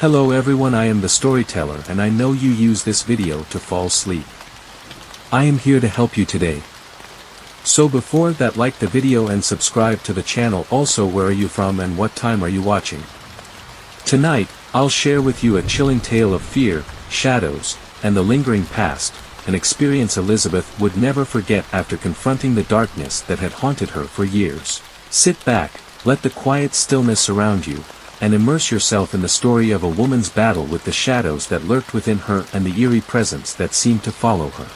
Hello everyone, I am the storyteller and I know you use this video to fall asleep. I am here to help you today. So before that, like the video and subscribe to the channel. Also, where are you from and what time are you watching? Tonight, I'll share with you a chilling tale of fear, shadows, and the lingering past, an experience Elizabeth would never forget after confronting the darkness that had haunted her for years. Sit back, let the quiet stillness surround you, and immerse yourself in the story of a woman's battle with the shadows that lurked within her and the eerie presence that seemed to follow her.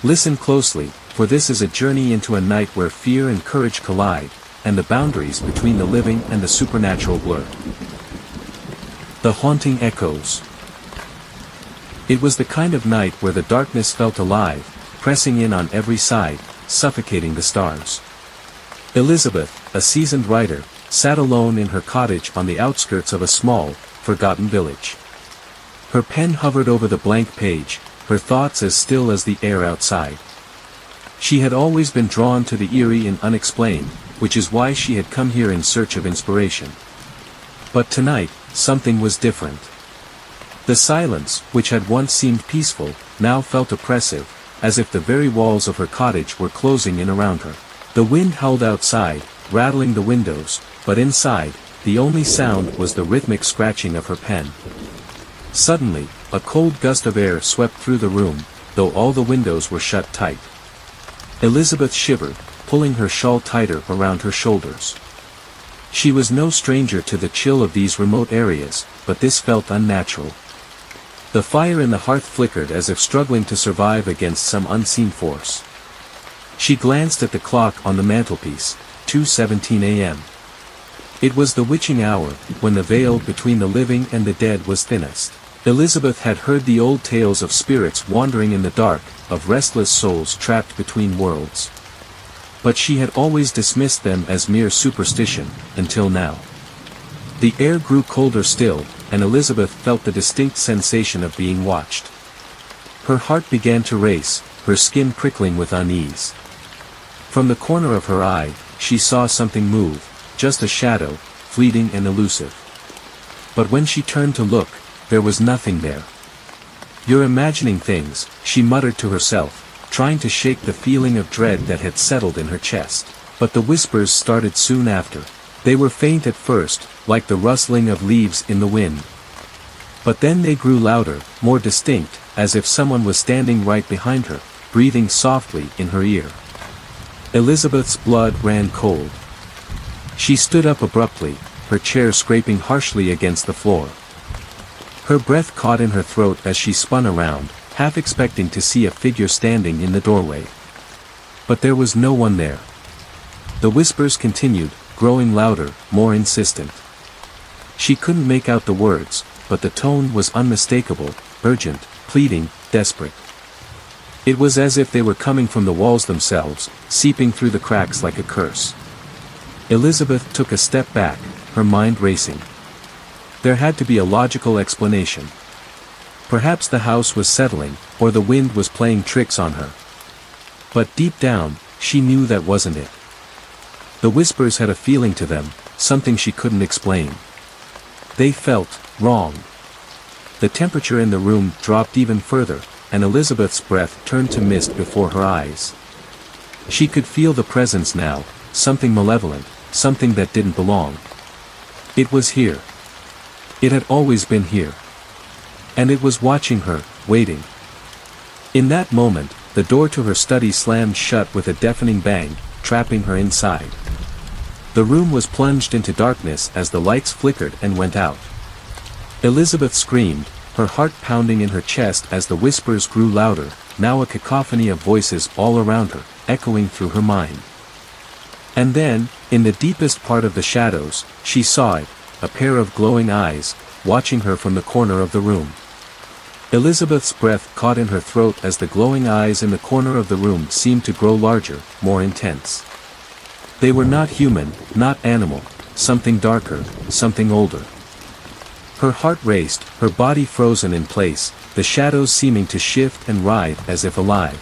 Listen closely, for this is a journey into a night where fear and courage collide, and the boundaries between the living and the supernatural blur. The haunting echoes. It was the kind of night where the darkness felt alive, pressing in on every side, suffocating the stars. Elizabeth, a seasoned writer, sat alone in her cottage on the outskirts of a small, forgotten village. Her pen hovered over the blank page, her thoughts as still as the air outside. She had always been drawn to the eerie and unexplained, which is why she had come here in search of inspiration. But tonight, something was different. The silence, which had once seemed peaceful, now felt oppressive, as if the very walls of her cottage were closing in around her. The wind howled outside, rattling the windows, but inside, the only sound was the rhythmic scratching of her pen. Suddenly, a cold gust of air swept through the room, though all the windows were shut tight. Elizabeth shivered, pulling her shawl tighter around her shoulders. She was no stranger to the chill of these remote areas, but this felt unnatural. The fire in the hearth flickered as if struggling to survive against some unseen force. She glanced at the clock on the mantelpiece, 2:17 a.m. It was the witching hour, when the veil between the living and the dead was thinnest. Elizabeth had heard the old tales of spirits wandering in the dark, of restless souls trapped between worlds. But she had always dismissed them as mere superstition, until now. The air grew colder still, and Elizabeth felt the distinct sensation of being watched. Her heart began to race, her skin prickling with unease. From the corner of her eye, she saw something move, just a shadow, fleeting and elusive. But when she turned to look, there was nothing there. "You're imagining things," she muttered to herself, trying to shake the feeling of dread that had settled in her chest. But the whispers started soon after. They were faint at first, like the rustling of leaves in the wind. But then they grew louder, more distinct, as if someone was standing right behind her, breathing softly in her ear. Elizabeth's blood ran cold. She stood up abruptly, her chair scraping harshly against the floor. Her breath caught in her throat as she spun around, half expecting to see a figure standing in the doorway. But there was no one there. The whispers continued, growing louder, more insistent. She couldn't make out the words, but the tone was unmistakable, urgent, pleading, desperate. It was as if they were coming from the walls themselves, seeping through the cracks like a curse. Elizabeth took a step back, her mind racing. There had to be a logical explanation. Perhaps the house was settling, or the wind was playing tricks on her. But deep down, she knew that wasn't it. The whispers had a feeling to them, something she couldn't explain. They felt wrong. The temperature in the room dropped even further, and Elizabeth's breath turned to mist before her eyes. She could feel the presence now, something malevolent, something that didn't belong. It was here. It had always been here. And it was watching her, waiting. In that moment, the door to her study slammed shut with a deafening bang, trapping her inside. The room was plunged into darkness as the lights flickered and went out. Elizabeth screamed, her heart pounding in her chest as the whispers grew louder, now a cacophony of voices all around her, echoing through her mind. And then, in the deepest part of the shadows, she saw it, a pair of glowing eyes, watching her from the corner of the room. Elizabeth's breath caught in her throat as the glowing eyes in the corner of the room seemed to grow larger, more intense. They were not human, not animal, something darker, something older. Her heart raced, her body frozen in place, the shadows seeming to shift and writhe as if alive.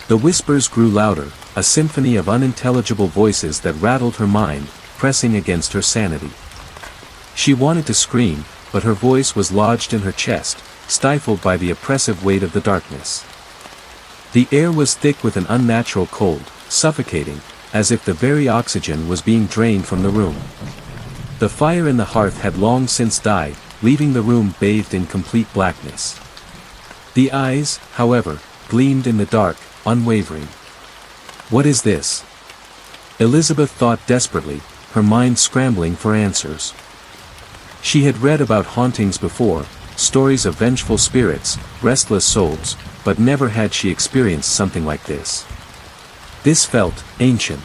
The whispers grew louder, a symphony of unintelligible voices that rattled her mind, pressing against her sanity. She wanted to scream, but her voice was lodged in her chest, stifled by the oppressive weight of the darkness. The air was thick with an unnatural cold, suffocating, as if the very oxygen was being drained from the room. The fire in the hearth had long since died, leaving the room bathed in complete blackness. The eyes, however, gleamed in the dark, unwavering. "What is this?" Elizabeth thought desperately, her mind scrambling for answers. She had read about hauntings before, stories of vengeful spirits, restless souls, but never had she experienced something like this. This felt ancient.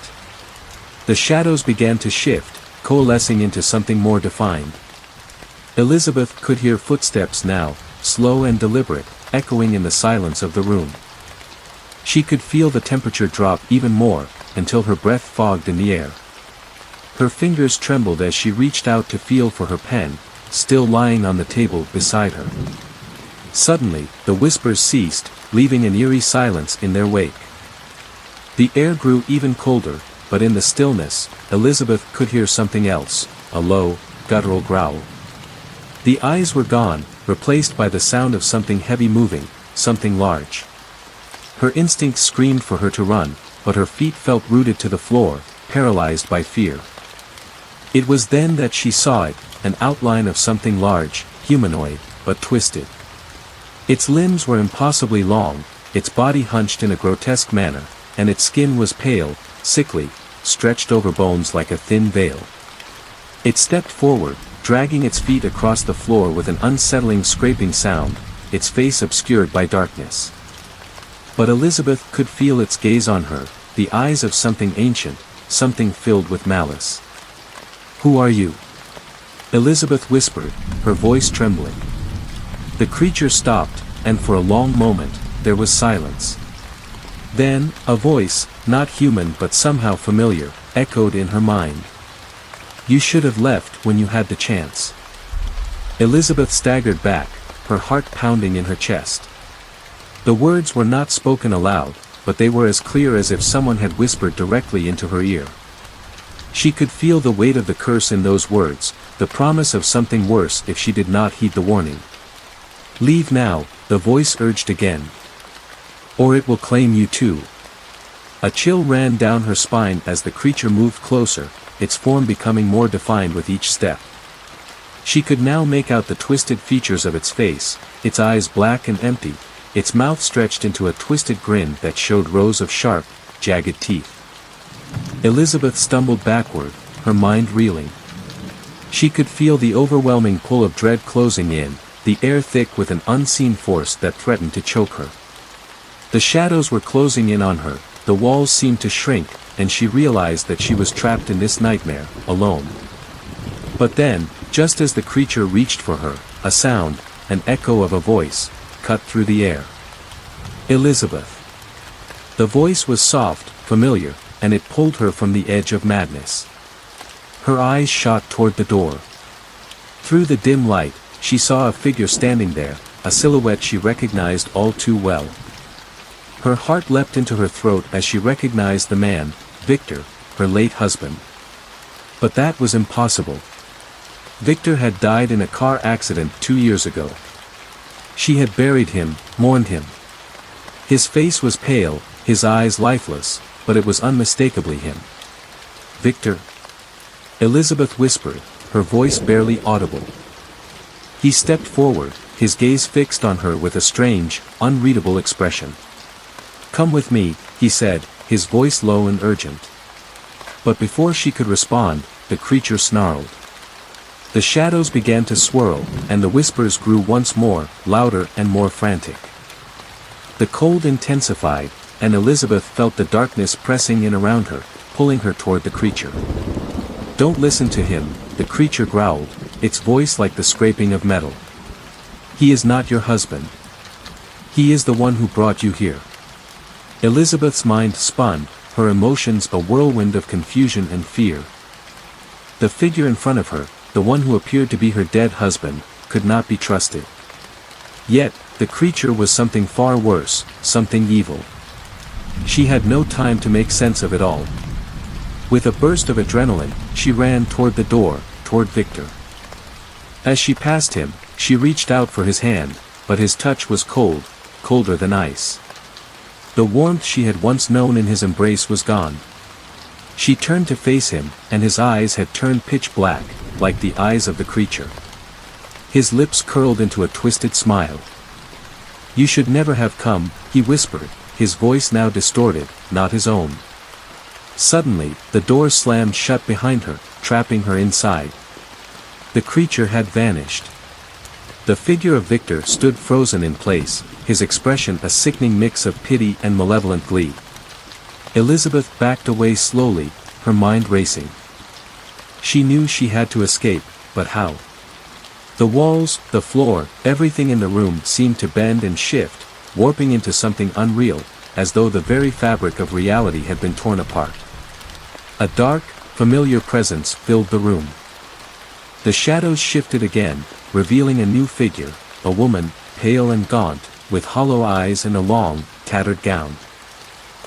The shadows began to shift, coalescing into something more defined. Elizabeth could hear footsteps now, slow and deliberate, echoing in the silence of the room. She could feel the temperature drop even more, until her breath fogged in the air. Her fingers trembled as she reached out to feel for her pen, still lying on the table beside her. Suddenly, the whispers ceased, leaving an eerie silence in their wake. The air grew even colder, but in the stillness, Elizabeth could hear something else, a low, guttural growl. The eyes were gone, replaced by the sound of something heavy moving, something large. Her instincts screamed for her to run, but her feet felt rooted to the floor, paralyzed by fear. It was then that she saw it, an outline of something large, humanoid, but twisted. Its limbs were impossibly long, its body hunched in a grotesque manner, and its skin was pale, sickly, stretched over bones like a thin veil. It stepped forward, dragging its feet across the floor with an unsettling scraping sound, its face obscured by darkness. But Elizabeth could feel its gaze on her, the eyes of something ancient, something filled with malice. "Who are you?" Elizabeth whispered, her voice trembling. The creature stopped, and for a long moment, there was silence. Then, a voice, not human but somehow familiar, echoed in her mind. "You should have left when you had the chance." Elizabeth staggered back, her heart pounding in her chest. The words were not spoken aloud, but they were as clear as if someone had whispered directly into her ear. She could feel the weight of the curse in those words, the promise of something worse if she did not heed the warning. "Leave now," the voice urged again. "Or it will claim you too." A chill ran down her spine as the creature moved closer, its form becoming more defined with each step. She could now make out the twisted features of its face, its eyes black and empty, its mouth stretched into a twisted grin that showed rows of sharp, jagged teeth. Elizabeth stumbled backward, her mind reeling. She could feel the overwhelming pull of dread closing in, the air thick with an unseen force that threatened to choke her. The shadows were closing in on her, the walls seemed to shrink, and she realized that she was trapped in this nightmare, alone. But then, just as the creature reached for her, a sound, an echo of a voice, cut through the air. "Elizabeth." The voice was soft, familiar, and it pulled her from the edge of madness. Her eyes shot toward the door. Through the dim light, she saw a figure standing there, a silhouette she recognized all too well. Her heart leapt into her throat as she recognized the man, Victor, her late husband. But that was impossible. Victor had died in a car accident 2 years ago. She had buried him, mourned him. His face was pale, his eyes lifeless, but it was unmistakably him. "Victor?" Elizabeth whispered, her voice barely audible. He stepped forward, his gaze fixed on her with a strange, unreadable expression. "Come with me," he said, his voice low and urgent. But before she could respond, the creature snarled. The shadows began to swirl, and the whispers grew once more, louder and more frantic. The cold intensified, and Elizabeth felt the darkness pressing in around her, pulling her toward the creature. "Don't listen to him," the creature growled, its voice like the scraping of metal. "He is not your husband. He is the one who brought you here." Elizabeth's mind spun, her emotions a whirlwind of confusion and fear. The figure in front of her, the one who appeared to be her dead husband, could not be trusted. Yet, the creature was something far worse, something evil. She had no time to make sense of it all. With a burst of adrenaline, she ran toward the door, toward Victor. As she passed him, she reached out for his hand, but his touch was cold, colder than ice. The warmth she had once known in his embrace was gone. She turned to face him, and his eyes had turned pitch black, like the eyes of the creature. His lips curled into a twisted smile. "You should never have come," he whispered, his voice now distorted, not his own. Suddenly, the door slammed shut behind her, trapping her inside. The creature had vanished. The figure of Victor stood frozen in place, his expression a sickening mix of pity and malevolent glee. Elizabeth backed away slowly, her mind racing. She knew she had to escape, but how? The walls, the floor, everything in the room seemed to bend and shift, warping into something unreal, as though the very fabric of reality had been torn apart. A dark, familiar presence filled the room. The shadows shifted again, revealing a new figure, a woman, pale and gaunt, with hollow eyes and a long, tattered gown.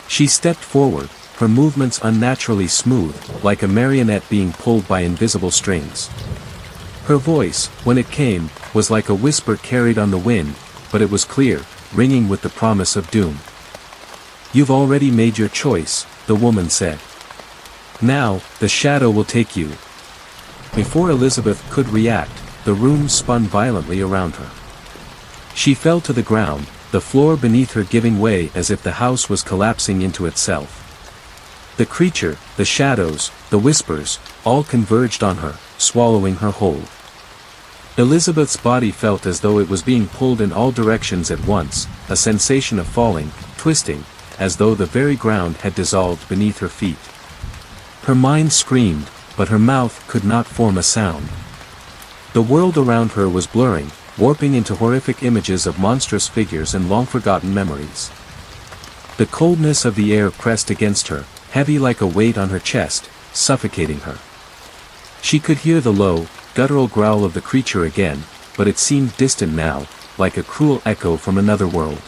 She stepped forward, her movements unnaturally smooth, like a marionette being pulled by invisible strings. Her voice, when it came, was like a whisper carried on the wind, but it was clear, ringing with the promise of doom. "You've already made your choice," the woman said. "Now, the shadow will take you." Before Elizabeth could react, the room spun violently around her. She fell to the ground, the floor beneath her giving way as if the house was collapsing into itself. The creature, the shadows, the whispers, all converged on her, swallowing her whole. Elizabeth's body felt as though it was being pulled in all directions at once, a sensation of falling, twisting, as though the very ground had dissolved beneath her feet. Her mind screamed, but her mouth could not form a sound. The world around her was blurring, warping into horrific images of monstrous figures and long-forgotten memories. The coldness of the air pressed against her, heavy like a weight on her chest, suffocating her. She could hear the low, guttural growl of the creature again, but it seemed distant now, like a cruel echo from another world.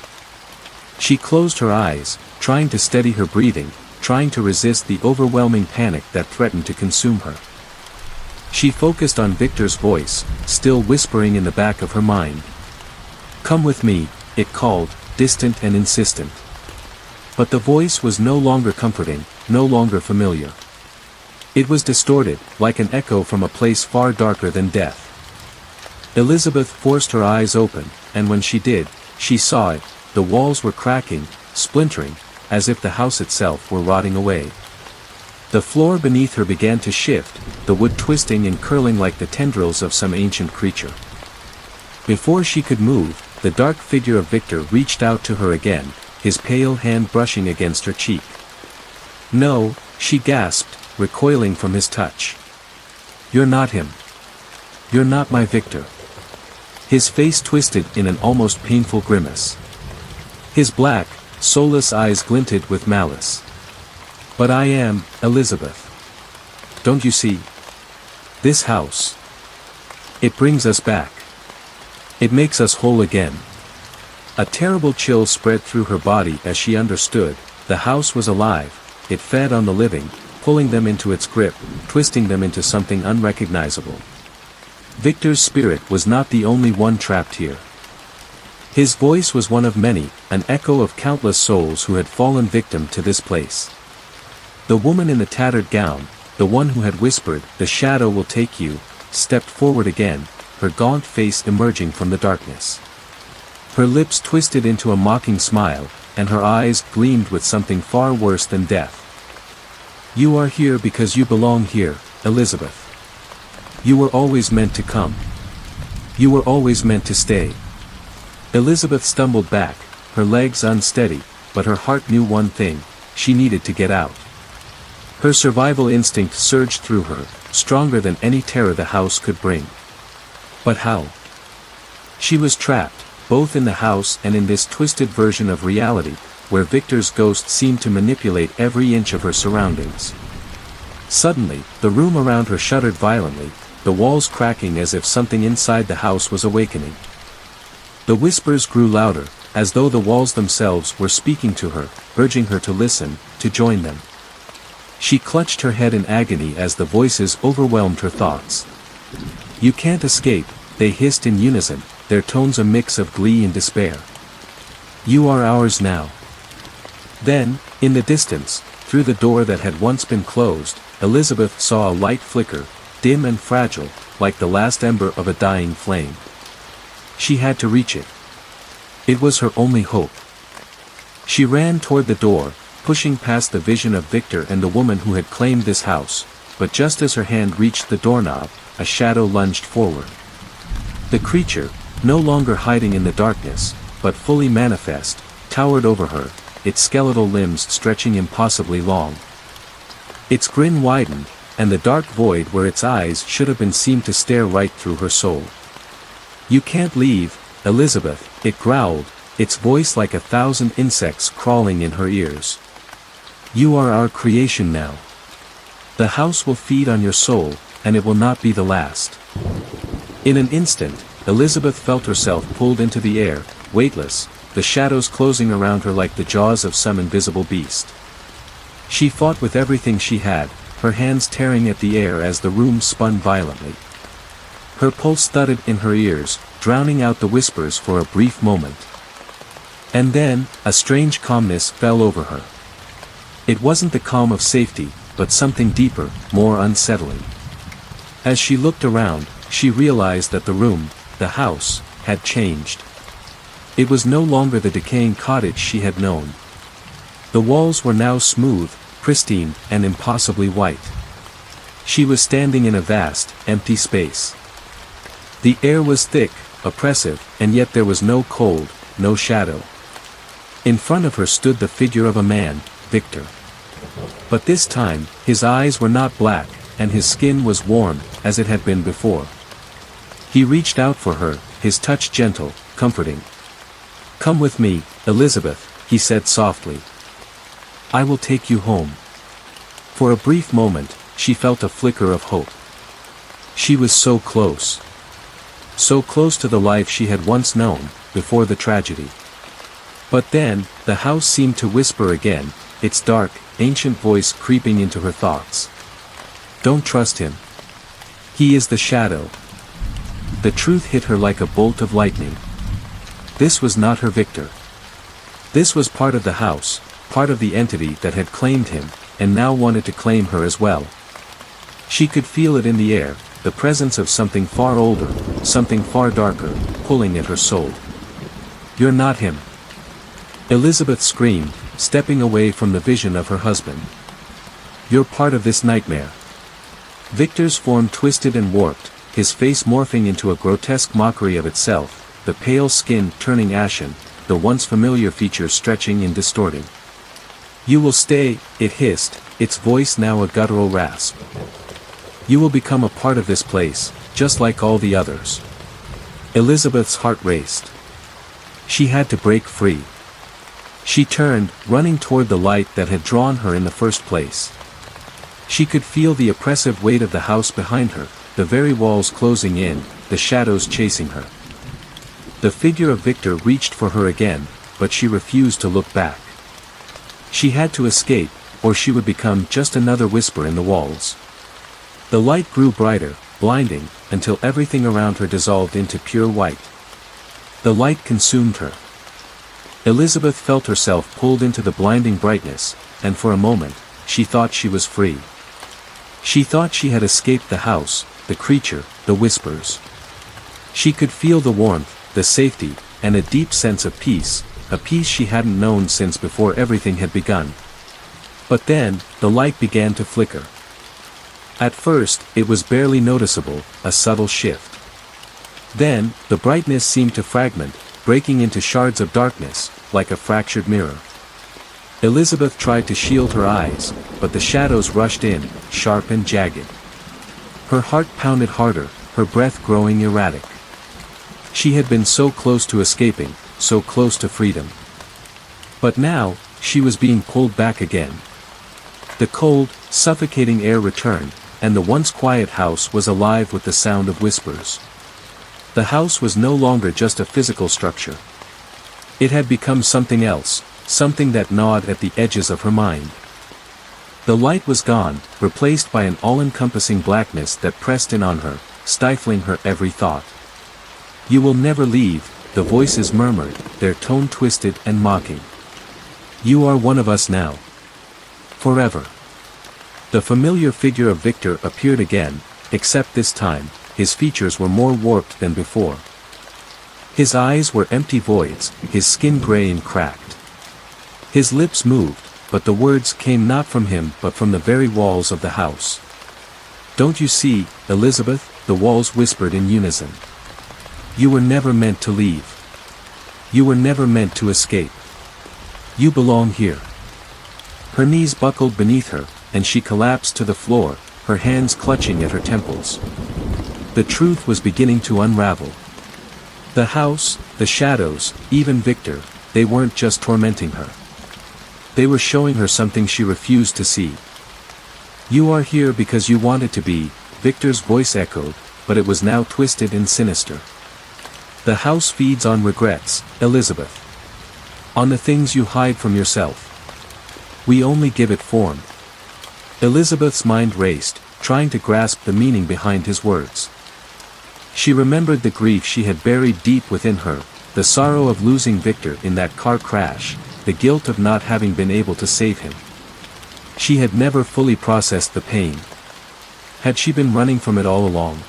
She closed her eyes, trying to steady her breathing, trying to resist the overwhelming panic that threatened to consume her. She focused on Victor's voice, still whispering in the back of her mind. "Come with me," it called, distant and insistent. But the voice was no longer comforting, no longer familiar. It was distorted, like an echo from a place far darker than death. Elizabeth forced her eyes open, and when she did, she saw it. The walls were cracking, splintering, as if the house itself were rotting away. The floor beneath her began to shift, the wood twisting and curling like the tendrils of some ancient creature. Before she could move, the dark figure of Victor reached out to her again, his pale hand brushing against her cheek. "No," she gasped, recoiling from his touch. "You're not him. You're not my Victor." His face twisted in an almost painful grimace. His black, soulless eyes glinted with malice. "But I am, Elizabeth. Don't you see? This house. It brings us back. It makes us whole again." A terrible chill spread through her body as she understood, the house was alive, it fed on the living, pulling them into its grip, twisting them into something unrecognizable. Victor's spirit was not the only one trapped here. His voice was one of many, an echo of countless souls who had fallen victim to this place. The woman in the tattered gown, the one who had whispered, "The shadow will take you," stepped forward again, her gaunt face emerging from the darkness. Her lips twisted into a mocking smile, and her eyes gleamed with something far worse than death. "You are here because you belong here, Elizabeth. You were always meant to come. You were always meant to stay." Elizabeth stumbled back, her legs unsteady, but her heart knew one thing: she needed to get out. Her survival instinct surged through her, stronger than any terror the house could bring. But how? She was trapped, both in the house and in this twisted version of reality, where Victor's ghost seemed to manipulate every inch of her surroundings. Suddenly, the room around her shuddered violently, the walls cracking as if something inside the house was awakening. The whispers grew louder, as though the walls themselves were speaking to her, urging her to listen, to join them. She clutched her head in agony as the voices overwhelmed her thoughts. "You can't escape," they hissed in unison, their tones a mix of glee and despair. "You are ours now." Then, in the distance, through the door that had once been closed, Elizabeth saw a light flicker, dim and fragile, like the last ember of a dying flame. She had to reach it. It was her only hope. She ran toward the door, pushing past the vision of Victor and the woman who had claimed this house, but just as her hand reached the doorknob, a shadow lunged forward. The creature, no longer hiding in the darkness, but fully manifest, towered over her, its skeletal limbs stretching impossibly long. Its grin widened, and the dark void where its eyes should have been seemed to stare right through her soul. "You can't leave, Elizabeth," it growled, its voice like 1,000 insects crawling in her ears. "You are our creation now. The house will feed on your soul, and it will not be the last." In an instant, Elizabeth felt herself pulled into the air, weightless, the shadows closing around her like the jaws of some invisible beast. She fought with everything she had, her hands tearing at the air as the room spun violently. Her pulse thudded in her ears, drowning out the whispers for a brief moment. And then, a strange calmness fell over her. It wasn't the calm of safety, but something deeper, more unsettling. As she looked around, she realized that the room, the house, had changed. It was no longer the decaying cottage she had known. The walls were now smooth, pristine, and impossibly white. She was standing in a vast, empty space. The air was thick, oppressive, and yet there was no cold, no shadow. In front of her stood the figure of a man, Victor. But this time, his eyes were not black, and his skin was warm, as it had been before. He reached out for her, his touch gentle, comforting. "Come with me, Elizabeth," he said softly. "I will take you home." For a brief moment, she felt a flicker of hope. She was so close. So close to the life she had once known, before the tragedy. But then, the house seemed to whisper again, its dark, ancient voice creeping into her thoughts. "Don't trust him. He is the shadow." The truth hit her like a bolt of lightning. This was not her Victor. This was part of the house, part of the entity that had claimed him, and now wanted to claim her as well. She could feel it in the air, the presence of something far older, something far darker, pulling at her soul. "You're not him," Elizabeth screamed, stepping away from the vision of her husband. "You're part of this nightmare." Victor's form twisted and warped, his face morphing into a grotesque mockery of itself, the pale skin turning ashen, the once familiar features stretching and distorting. "You will stay," it hissed, its voice now a guttural rasp. "You will become a part of this place, just like all the others." Elizabeth's heart raced. She had to break free. She turned, running toward the light that had drawn her in the first place. She could feel the oppressive weight of the house behind her, the very walls closing in, the shadows chasing her. The figure of Victor reached for her again, but she refused to look back. She had to escape, or she would become just another whisper in the walls. The light grew brighter, blinding, until everything around her dissolved into pure white. The light consumed her. Elizabeth felt herself pulled into the blinding brightness, and for a moment, she thought she was free. She thought she had escaped the house, the creature, the whispers. She could feel the warmth, the safety, and a deep sense of peace, a peace she hadn't known since before everything had begun. But then, the light began to flicker. At first, it was barely noticeable, a subtle shift. Then, the brightness seemed to fragment, breaking into shards of darkness, like a fractured mirror. Elizabeth tried to shield her eyes, but the shadows rushed in, sharp and jagged. Her heart pounded harder, her breath growing erratic. She had been so close to escaping, so close to freedom. But now, she was being pulled back again. The cold, suffocating air returned, and the once quiet house was alive with the sound of whispers. The house was no longer just a physical structure. It had become something else, something that gnawed at the edges of her mind. The light was gone, replaced by an all-encompassing blackness that pressed in on her, stifling her every thought. "You will never leave," the voices murmured, their tone twisted and mocking. "You are one of us now. Forever." The familiar figure of Victor appeared again, except this time, his features were more warped than before. His eyes were empty voids, his skin gray and cracked. His lips moved, but the words came not from him but from the very walls of the house. "Don't you see, Elizabeth?" the walls whispered in unison. "You were never meant to leave. You were never meant to escape. You belong here." Her knees buckled beneath her, and she collapsed to the floor, her hands clutching at her temples. The truth was beginning to unravel. The house, the shadows, even Victor, they weren't just tormenting her. They were showing her something she refused to see. "You are here because you wanted to be," Victor's voice echoed, but it was now twisted and sinister. "The house feeds on regrets, Elizabeth. On the things you hide from yourself. We only give it form." Elizabeth's mind raced, trying to grasp the meaning behind his words. She remembered the grief she had buried deep within her, the sorrow of losing Victor in that car crash, the guilt of not having been able to save him. She had never fully processed the pain. Had she been running from it all along?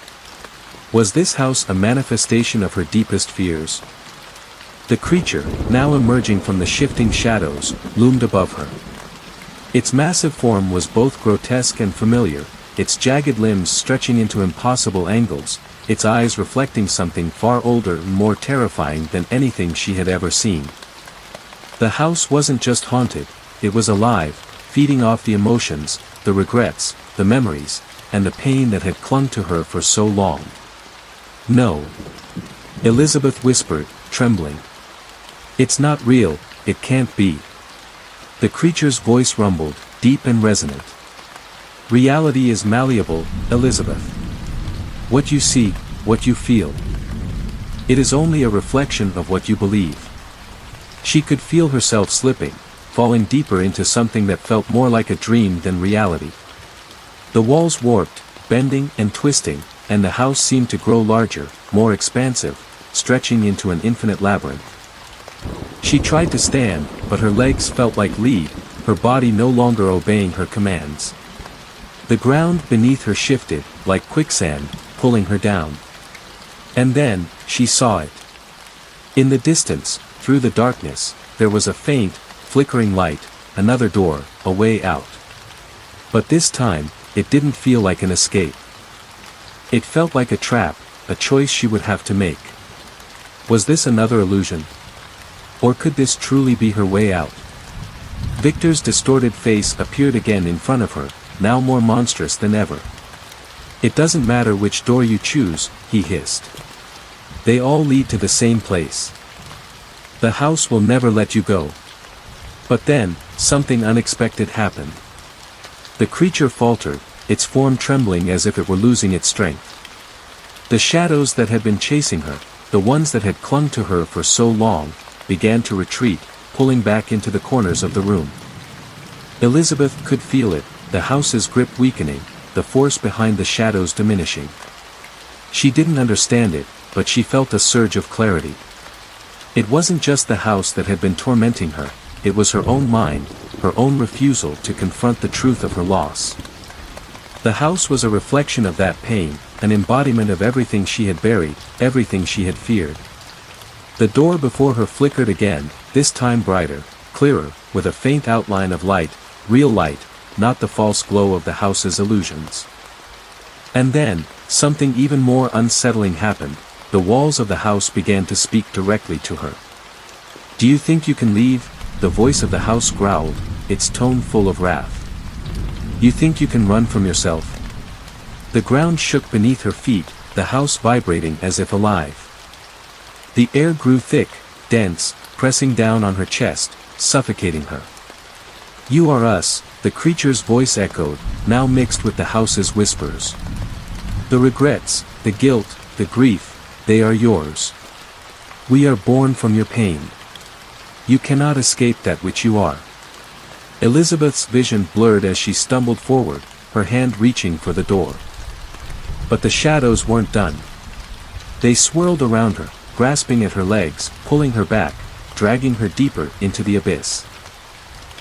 Was this house a manifestation of her deepest fears? The creature, now emerging from the shifting shadows, loomed above her. Its massive form was both grotesque and familiar, its jagged limbs stretching into impossible angles, its eyes reflecting something far older and more terrifying than anything she had ever seen. The house wasn't just haunted, it was alive, feeding off the emotions, the regrets, the memories, and the pain that had clung to her for so long. "No," Elizabeth whispered, trembling. "It's not real, it can't be." The creature's voice rumbled, deep and resonant. "Reality is malleable, Elizabeth. What you see, what you feel. It is only a reflection of what you believe." She could feel herself slipping, falling deeper into something that felt more like a dream than reality. The walls warped, bending and twisting, and the house seemed to grow larger, more expansive, stretching into an infinite labyrinth. She tried to stand, but her legs felt like lead, her body no longer obeying her commands. The ground beneath her shifted, like quicksand, pulling her down. And then, she saw it. In the distance, through the darkness, there was a faint, flickering light, another door, a way out. But this time, it didn't feel like an escape. It felt like a trap, a choice she would have to make. Was this another illusion? Or could this truly be her way out? Victor's distorted face appeared again in front of her, now more monstrous than ever. "It doesn't matter which door you choose," he hissed. "They all lead to the same place. The house will never let you go." But then, something unexpected happened. The creature faltered, its form trembling as if it were losing its strength. The shadows that had been chasing her, the ones that had clung to her for so long, began to retreat, pulling back into the corners of the room. Elizabeth could feel it, the house's grip weakening, the force behind the shadows diminishing. She didn't understand it, but she felt a surge of clarity. It wasn't just the house that had been tormenting her, it was her own mind, her own refusal to confront the truth of her loss. The house was a reflection of that pain, an embodiment of everything she had buried, everything she had feared. The door before her flickered again, this time brighter, clearer, with a faint outline of light, real light, not the false glow of the house's illusions. And then, something even more unsettling happened, the walls of the house began to speak directly to her. "Do you think you can leave?" the voice of the house growled, its tone full of wrath. "You think you can run from yourself?" The ground shook beneath her feet, the house vibrating as if alive. The air grew thick, dense, pressing down on her chest, suffocating her. "You are us," the creature's voice echoed, now mixed with the house's whispers. "The regrets, the guilt, the grief, they are yours. We are born from your pain. You cannot escape that which you are." Elizabeth's vision blurred as she stumbled forward, her hand reaching for the door. But the shadows weren't done. They swirled around her, grasping at her legs, pulling her back, dragging her deeper into the abyss.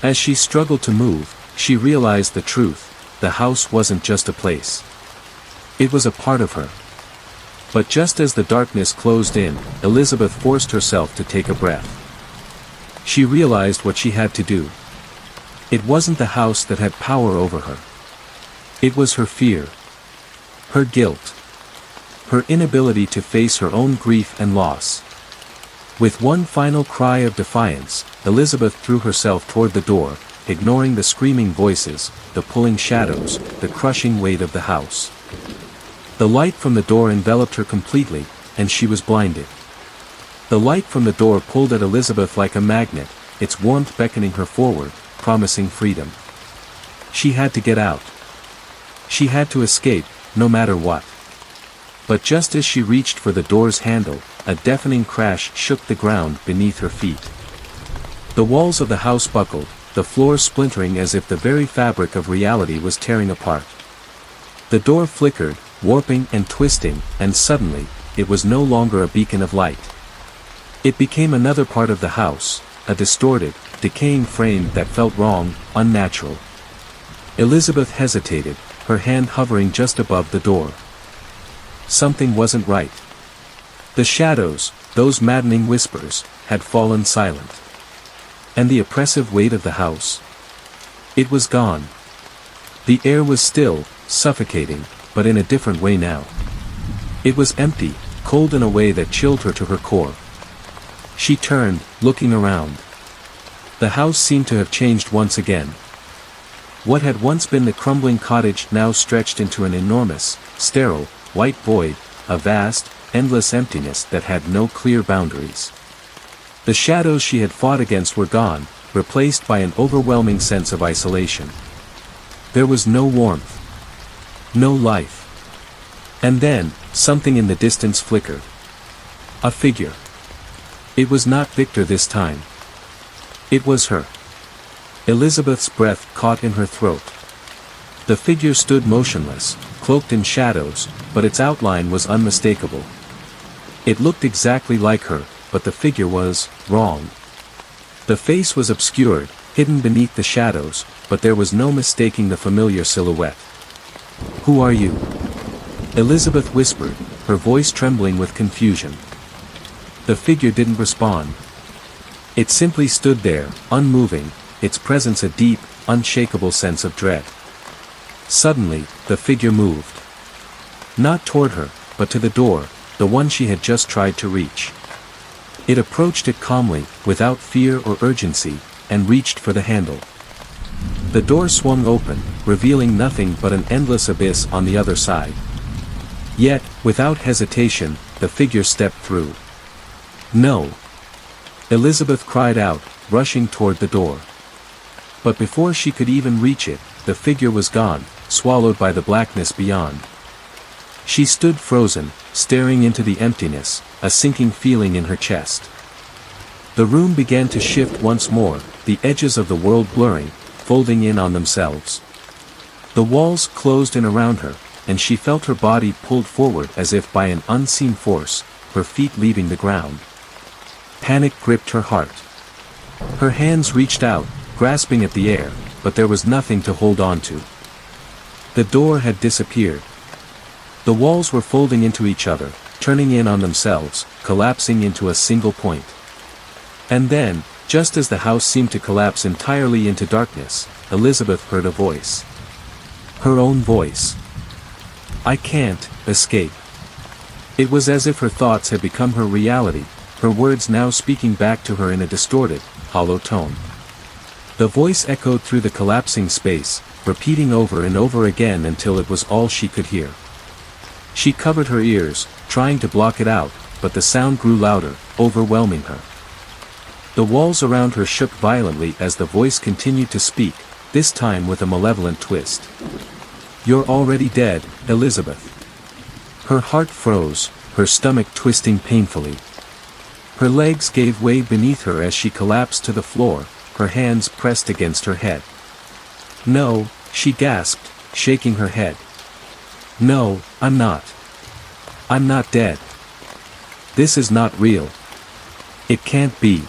As she struggled to move, she realized the truth: the house wasn't just a place. It was a part of her. But just as the darkness closed in, Elizabeth forced herself to take a breath. She realized what she had to do. It wasn't the house that had power over her. It was her fear. Her guilt. Her inability to face her own grief and loss. With one final cry of defiance, Elizabeth threw herself toward the door, ignoring the screaming voices, the pulling shadows, the crushing weight of the house. The light from the door enveloped her completely, and she was blinded. The light from the door pulled at Elizabeth like a magnet, its warmth beckoning her forward, promising freedom. She had to get out. She had to escape, no matter what. But just as she reached for the door's handle, a deafening crash shook the ground beneath her feet. The walls of the house buckled, the floor splintering as if the very fabric of reality was tearing apart. The door flickered, warping and twisting, and suddenly, it was no longer a beacon of light. It became another part of the house, a distorted, decaying frame that felt wrong, unnatural. Elizabeth hesitated, her hand hovering just above the door. Something wasn't right. The shadows, those maddening whispers, had fallen silent. And the oppressive weight of the house? It was gone. The air was still, suffocating, but in a different way now. It was empty, cold in a way that chilled her to her core. She turned, looking around. The house seemed to have changed once again. What had once been the crumbling cottage now stretched into an enormous, sterile, white void, a vast, endless emptiness that had no clear boundaries. The shadows she had fought against were gone, replaced by an overwhelming sense of isolation. There was no warmth. No life. And then, something in the distance flickered. A figure. It was not Victor this time. It was her. Elizabeth's breath caught in her throat. The figure stood motionless, cloaked in shadows, but its outline was unmistakable. It looked exactly like her, but the figure was wrong. The face was obscured, hidden beneath the shadows, but there was no mistaking the familiar silhouette. "Who are you?" Elizabeth whispered, her voice trembling with confusion. The figure didn't respond. It simply stood there, unmoving, its presence a deep, unshakable sense of dread. Suddenly, the figure moved. Not toward her, but to the door, the one she had just tried to reach. It approached it calmly, without fear or urgency, and reached for the handle. The door swung open, revealing nothing but an endless abyss on the other side. Yet, without hesitation, the figure stepped through. "No!" Elizabeth cried out, rushing toward the door. But before she could even reach it, the figure was gone, swallowed by the blackness beyond. She stood frozen, staring into the emptiness, a sinking feeling in her chest. The room began to shift once more, the edges of the world blurring, folding in on themselves. The walls closed in around her, and she felt her body pulled forward as if by an unseen force, her feet leaving the ground. Panic gripped her heart. Her hands reached out, grasping at the air, but there was nothing to hold on to. The door had disappeared. The walls were folding into each other, turning in on themselves, collapsing into a single point. And then, just as the house seemed to collapse entirely into darkness, Elizabeth heard a voice. Her own voice. "I can't escape." It was as if her thoughts had become her reality, her words now speaking back to her in a distorted, hollow tone. The voice echoed through the collapsing space, repeating over and over again until it was all she could hear. She covered her ears, trying to block it out, but the sound grew louder, overwhelming her. The walls around her shook violently as the voice continued to speak, this time with a malevolent twist. "You're already dead, Elizabeth." Her heart froze, her stomach twisting painfully. Her legs gave way beneath her as she collapsed to the floor, her hands pressed against her head. "No," she gasped, shaking her head. No, I'm not. I'm not dead. This is not real. It can't be.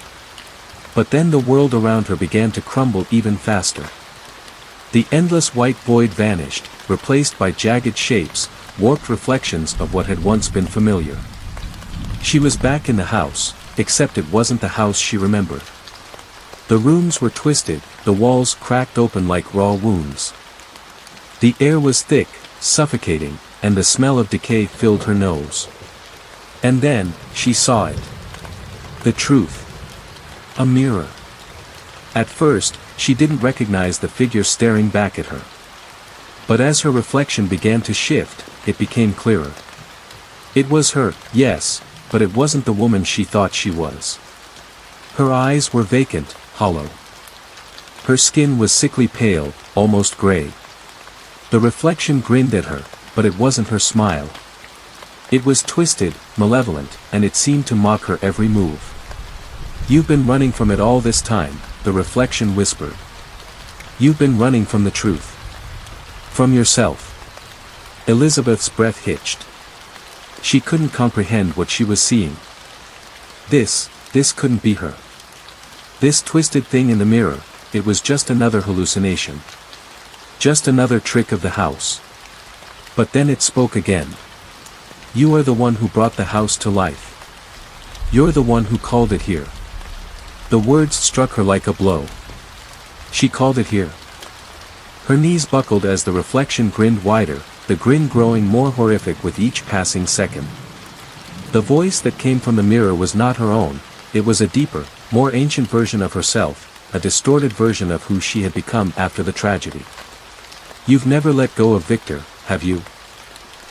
But then the world around her began to crumble even faster. The endless white void vanished, replaced by jagged shapes, warped reflections of what had once been familiar. She was back in the house, except it wasn't the house she remembered. The rooms were twisted, the walls cracked open like raw wounds. The air was thick, suffocating, and the smell of decay filled her nose. And then, she saw it. The truth. A mirror. At first, she didn't recognize the figure staring back at her. But as her reflection began to shift, it became clearer. It was her, yes, but it wasn't the woman she thought she was. Her eyes were vacant, hollow. Her skin was sickly pale, almost gray. The reflection grinned at her, but it wasn't her smile. It was twisted, malevolent, and it seemed to mock her every move. "You've been running from it all this time," the reflection whispered. "You've been running from the truth. From yourself." Elizabeth's breath hitched. She couldn't comprehend what she was seeing. This couldn't be her. This twisted thing in the mirror, it was just another hallucination. Just another trick of the house. But then it spoke again. "You are the one who brought the house to life. You're the one who called it here." The words struck her like a blow. She called it here. Her knees buckled as the reflection grinned wider, the grin growing more horrific with each passing second. The voice that came from the mirror was not her own, it was a deeper, more ancient version of herself, a distorted version of who she had become after the tragedy. "You've never let go of Victor, have you?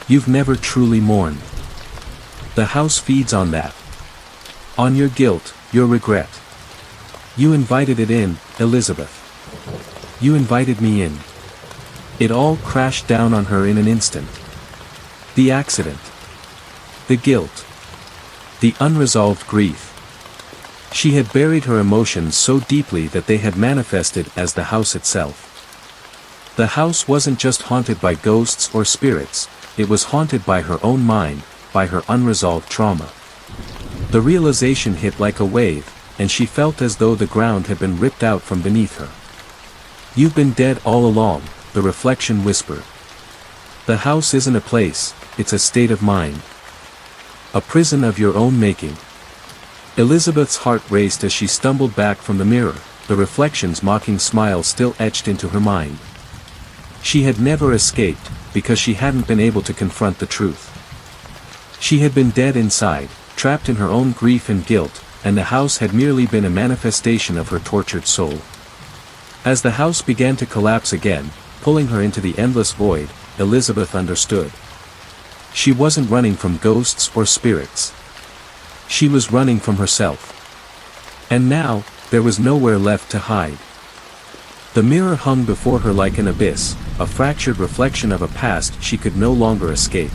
You've never truly mourned. The house feeds on that. On your guilt, your regret. You invited it in, Elizabeth. You invited me in." It all crashed down on her in an instant. The accident. The guilt. The unresolved grief. She had buried her emotions so deeply that they had manifested as the house itself. The house wasn't just haunted by ghosts or spirits, it was haunted by her own mind, by her unresolved trauma. The realization hit like a wave, and she felt as though the ground had been ripped out from beneath her. "You've been dead all along," the reflection whispered. "The house isn't a place, it's a state of mind. A prison of your own making." Elizabeth's heart raced as she stumbled back from the mirror, the reflection's mocking smile still etched into her mind. She had never escaped, because she hadn't been able to confront the truth. She had been dead inside, trapped in her own grief and guilt, and the house had merely been a manifestation of her tortured soul. As the house began to collapse again, pulling her into the endless void, Elizabeth understood. She wasn't running from ghosts or spirits. She was running from herself. And now, there was nowhere left to hide. The mirror hung before her like an abyss, a fractured reflection of a past she could no longer escape.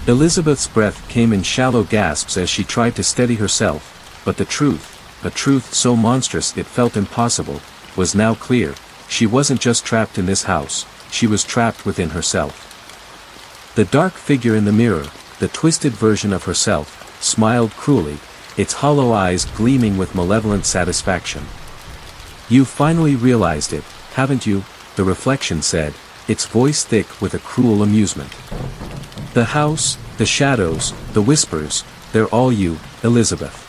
Elizabeth's breath came in shallow gasps as she tried to steady herself, but the truth, a truth so monstrous it felt impossible, was now clear. She wasn't just trapped in this house, she was trapped within herself. The dark figure in the mirror, the twisted version of herself, smiled cruelly, its hollow eyes gleaming with malevolent satisfaction. "You've finally realized it, haven't you?" the reflection said, its voice thick with a cruel amusement. "The house, the shadows, the whispers, they're all you, Elizabeth.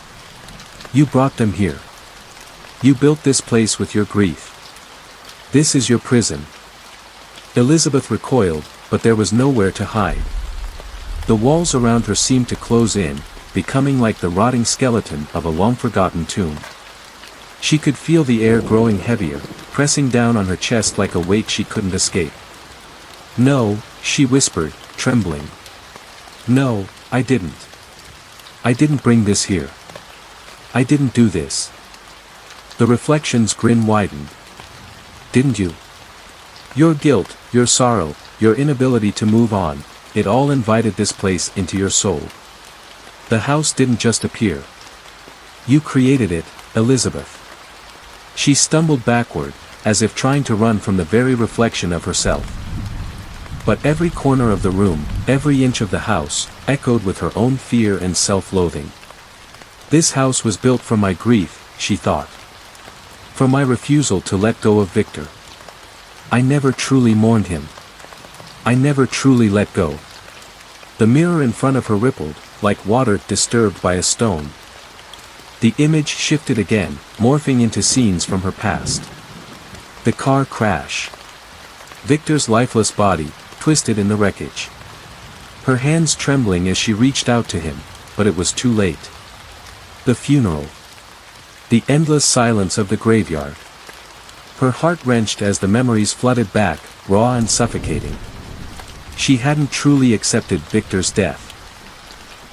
You brought them here. You built this place with your grief. This is your prison." Elizabeth recoiled, but there was nowhere to hide. The walls around her seemed to close in, becoming like the rotting skeleton of a long-forgotten tomb. She could feel the air growing heavier, pressing down on her chest like a weight she couldn't escape. "No," she whispered, trembling. "No, I didn't. I didn't bring this here. I didn't do this." The reflection's grin widened. "Didn't you? Your guilt, your sorrow, your inability to move on, it all invited this place into your soul. The house didn't just appear. You created it, Elizabeth." She stumbled backward, as if trying to run from the very reflection of herself. But every corner of the room, every inch of the house, echoed with her own fear and self-loathing. This house was built from my grief, she thought. From my refusal to let go of Victor. I never truly mourned him. I never truly let go. The mirror in front of her rippled, like water disturbed by a stone. The image shifted again, morphing into scenes from her past. The car crash. Victor's lifeless body, twisted in the wreckage. Her hands trembling as she reached out to him, but it was too late. The funeral. The endless silence of the graveyard. Her heart wrenched as the memories flooded back, raw and suffocating. She hadn't truly accepted Victor's death.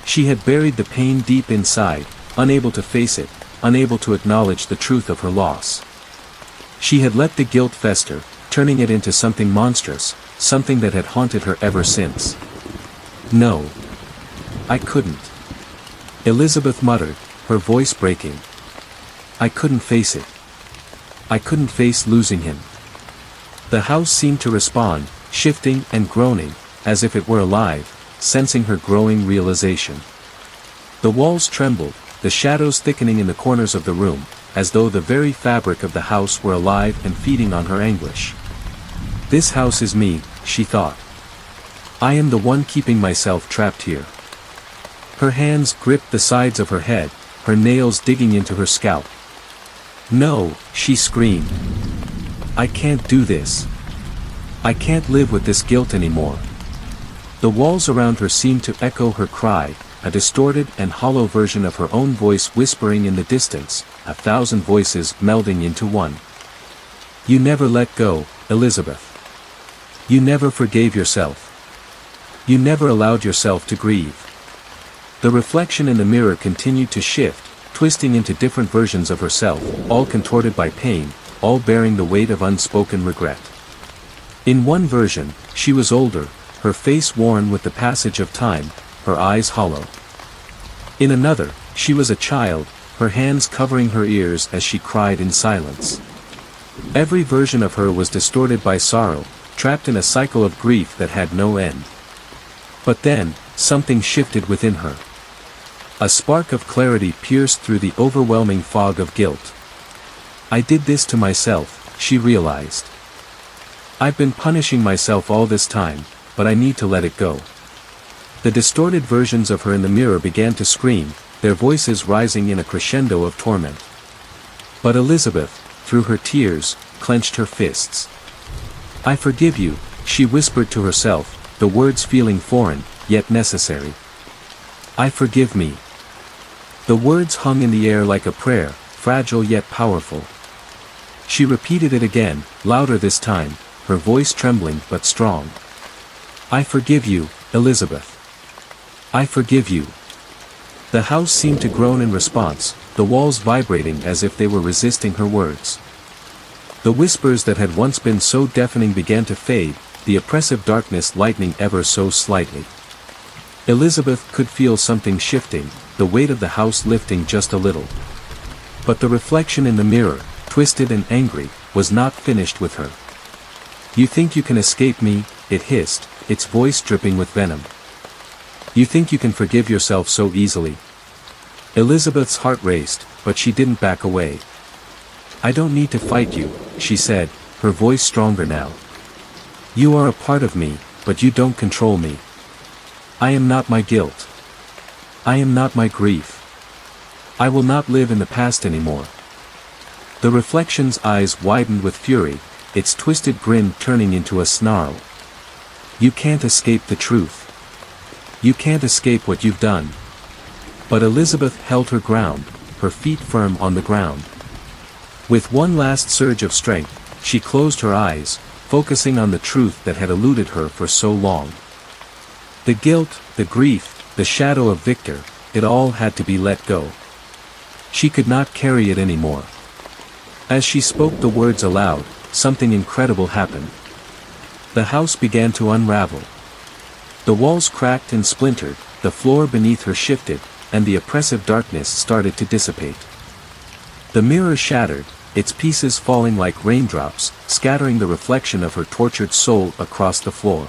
She had buried the pain deep inside, unable to face it, unable to acknowledge the truth of her loss. She had let the guilt fester, turning it into something monstrous, something that had haunted her ever since. No. I couldn't. Elizabeth muttered, her voice breaking. I couldn't face it. I couldn't face losing him. The house seemed to respond, shifting and groaning, as if it were alive, sensing her growing realization. The walls trembled, the shadows thickening in the corners of the room, as though the very fabric of the house were alive and feeding on her anguish. This house is me, she thought. I am the one keeping myself trapped here. Her hands gripped the sides of her head, her nails digging into her scalp. No, she screamed. I can't do this. I can't live with this guilt anymore. The walls around her seemed to echo her cry, a distorted and hollow version of her own voice whispering in the distance, 1,000 voices melding into one. You never let go, Elizabeth. You never forgave yourself. You never allowed yourself to grieve. The reflection in the mirror continued to shift, twisting into different versions of herself, all contorted by pain, all bearing the weight of unspoken regret. In one version, she was older, her face worn with the passage of time, her eyes hollow. In another, she was a child, her hands covering her ears as she cried in silence. Every version of her was distorted by sorrow, trapped in a cycle of grief that had no end. But then, something shifted within her. A spark of clarity pierced through the overwhelming fog of guilt. I did this to myself, she realized. I've been punishing myself all this time, but I need to let it go. The distorted versions of her in the mirror began to scream, their voices rising in a crescendo of torment. But Elizabeth, through her tears, clenched her fists. I forgive you, she whispered to herself, the words feeling foreign, yet necessary. I forgive me. The words hung in the air like a prayer, fragile yet powerful. She repeated it again, louder this time, her voice trembling but strong. I forgive you, Elizabeth. I forgive you. The house seemed to groan in response, the walls vibrating as if they were resisting her words. The whispers that had once been so deafening began to fade, the oppressive darkness lightening ever so slightly. Elizabeth could feel something shifting, the weight of the house lifting just a little. But the reflection in the mirror, twisted and angry, was not finished with her. You think you can escape me, it hissed, its voice dripping with venom. You think you can forgive yourself so easily. Elizabeth's heart raced, but she didn't back away. I don't need to fight you, she said, her voice stronger now. You are a part of me, but you don't control me. I am not my guilt. I am not my grief. I will not live in the past anymore. The reflection's eyes widened with fury, its twisted grin turning into a snarl. You can't escape the truth. You can't escape what you've done. But Elizabeth held her ground, her feet firm on the ground. With one last surge of strength, she closed her eyes, focusing on the truth that had eluded her for so long. The guilt, the grief, the shadow of Victor, it all had to be let go. She could not carry it anymore. As she spoke the words aloud, something incredible happened. The house began to unravel. The walls cracked and splintered, the floor beneath her shifted, and the oppressive darkness started to dissipate. The mirror shattered, its pieces falling like raindrops, scattering the reflection of her tortured soul across the floor.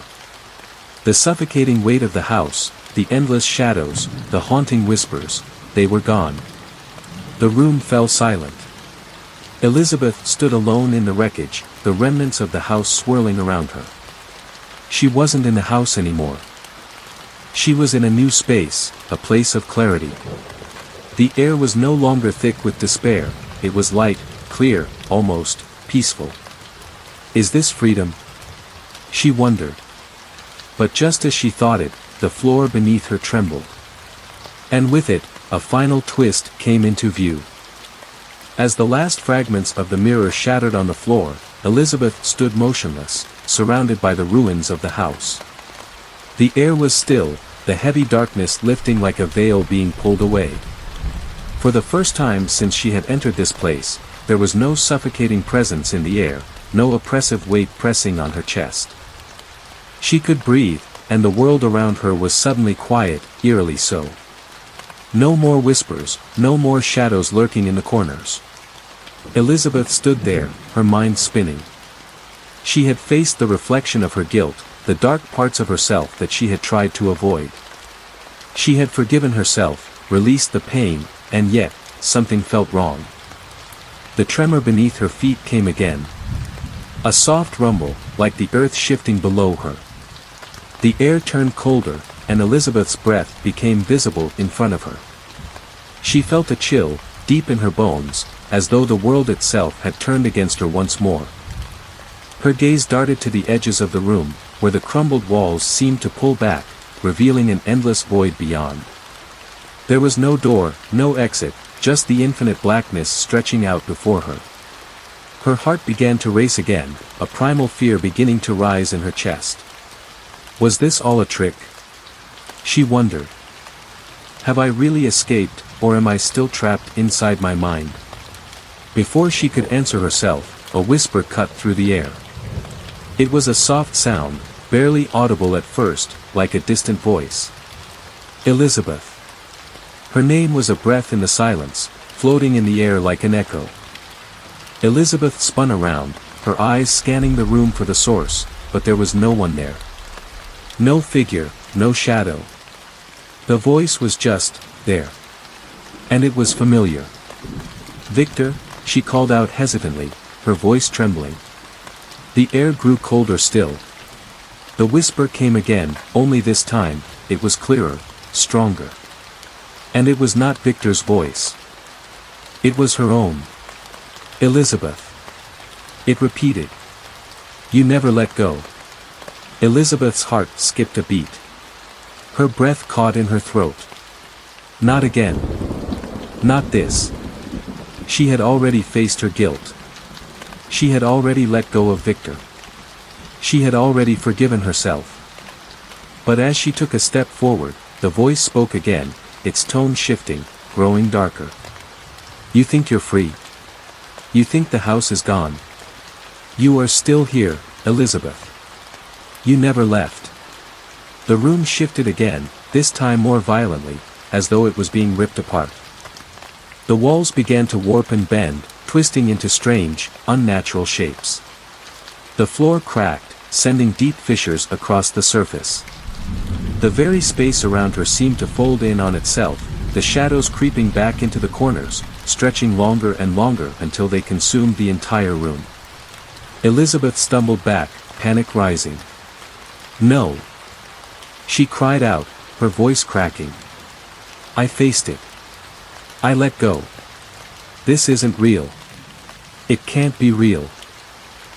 The suffocating weight of the house, the endless shadows, the haunting whispers, they were gone. The room fell silent. Elizabeth stood alone in the wreckage, the remnants of the house swirling around her. She wasn't in the house anymore. She was in a new space, a place of clarity. The air was no longer thick with despair, it was light, clear, almost peaceful. Is this freedom? She wondered. But just as she thought it, the floor beneath her trembled. And with it, a final twist came into view. As the last fragments of the mirror shattered on the floor, Elizabeth stood motionless, surrounded by the ruins of the house. The air was still, the heavy darkness lifting like a veil being pulled away. For the first time since she had entered this place, there was no suffocating presence in the air, no oppressive weight pressing on her chest. She could breathe, and the world around her was suddenly quiet, eerily so. No more whispers, no more shadows lurking in the corners. Elizabeth stood there, her mind spinning. She had faced the reflection of her guilt, the dark parts of herself that she had tried to avoid. She had forgiven herself, released the pain, and yet, something felt wrong. The tremor beneath her feet came again. A soft rumble, like the earth shifting below her. The air turned colder, and Elizabeth's breath became visible in front of her. She felt a chill, deep in her bones, as though the world itself had turned against her once more. Her gaze darted to the edges of the room, where the crumbled walls seemed to pull back, revealing an endless void beyond. There was no door, no exit, just the infinite blackness stretching out before her. Her heart began to race again, a primal fear beginning to rise in her chest. Was this all a trick? She wondered. Have I really escaped, or am I still trapped inside my mind? Before she could answer herself, a whisper cut through the air. It was a soft sound, barely audible at first, like a distant voice. Elizabeth. Her name was a breath in the silence, floating in the air like an echo. Elizabeth spun around, her eyes scanning the room for the source, but there was no one there. No figure, no shadow. The voice was just there. And it was familiar. Victor, she called out hesitantly, her voice trembling. The air grew colder still. The whisper came again, only this time, it was clearer, stronger. And it was not Victor's voice. It was her own. Elizabeth. It repeated. You never let go. Elizabeth's heart skipped a beat. Her breath caught in her throat. Not again. Not this. She had already faced her guilt. She had already let go of Victor. She had already forgiven herself. But as she took a step forward, the voice spoke again, its tone shifting, growing darker. You think you're free? You think the house is gone? You are still here, Elizabeth. You never left. The room shifted again, this time more violently, as though it was being ripped apart. The walls began to warp and bend, twisting into strange, unnatural shapes. The floor cracked, sending deep fissures across the surface. The very space around her seemed to fold in on itself, the shadows creeping back into the corners, stretching longer and longer until they consumed the entire room. Elizabeth stumbled back, panic rising. No! She cried out, her voice cracking. I faced it. I let go. This isn't real. It can't be real.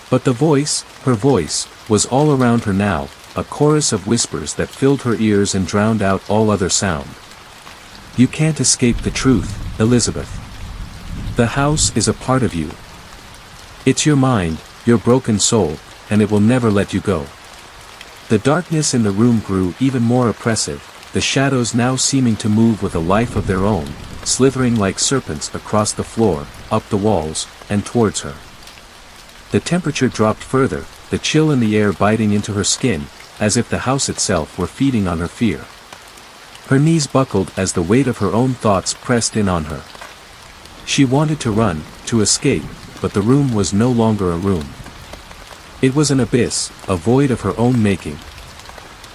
But the voice, her voice, was all around her now, a chorus of whispers that filled her ears and drowned out all other sound. You can't escape the truth, Elizabeth. The house is a part of you. It's your mind, your broken soul, and it will never let you go. The darkness in the room grew even more oppressive, the shadows now seeming to move with a life of their own, slithering like serpents across the floor, up the walls, and towards her. The temperature dropped further, the chill in the air biting into her skin, as if the house itself were feeding on her fear. Her knees buckled as the weight of her own thoughts pressed in on her. She wanted to run, to escape, but the room was no longer a room. It was an abyss, a void of her own making.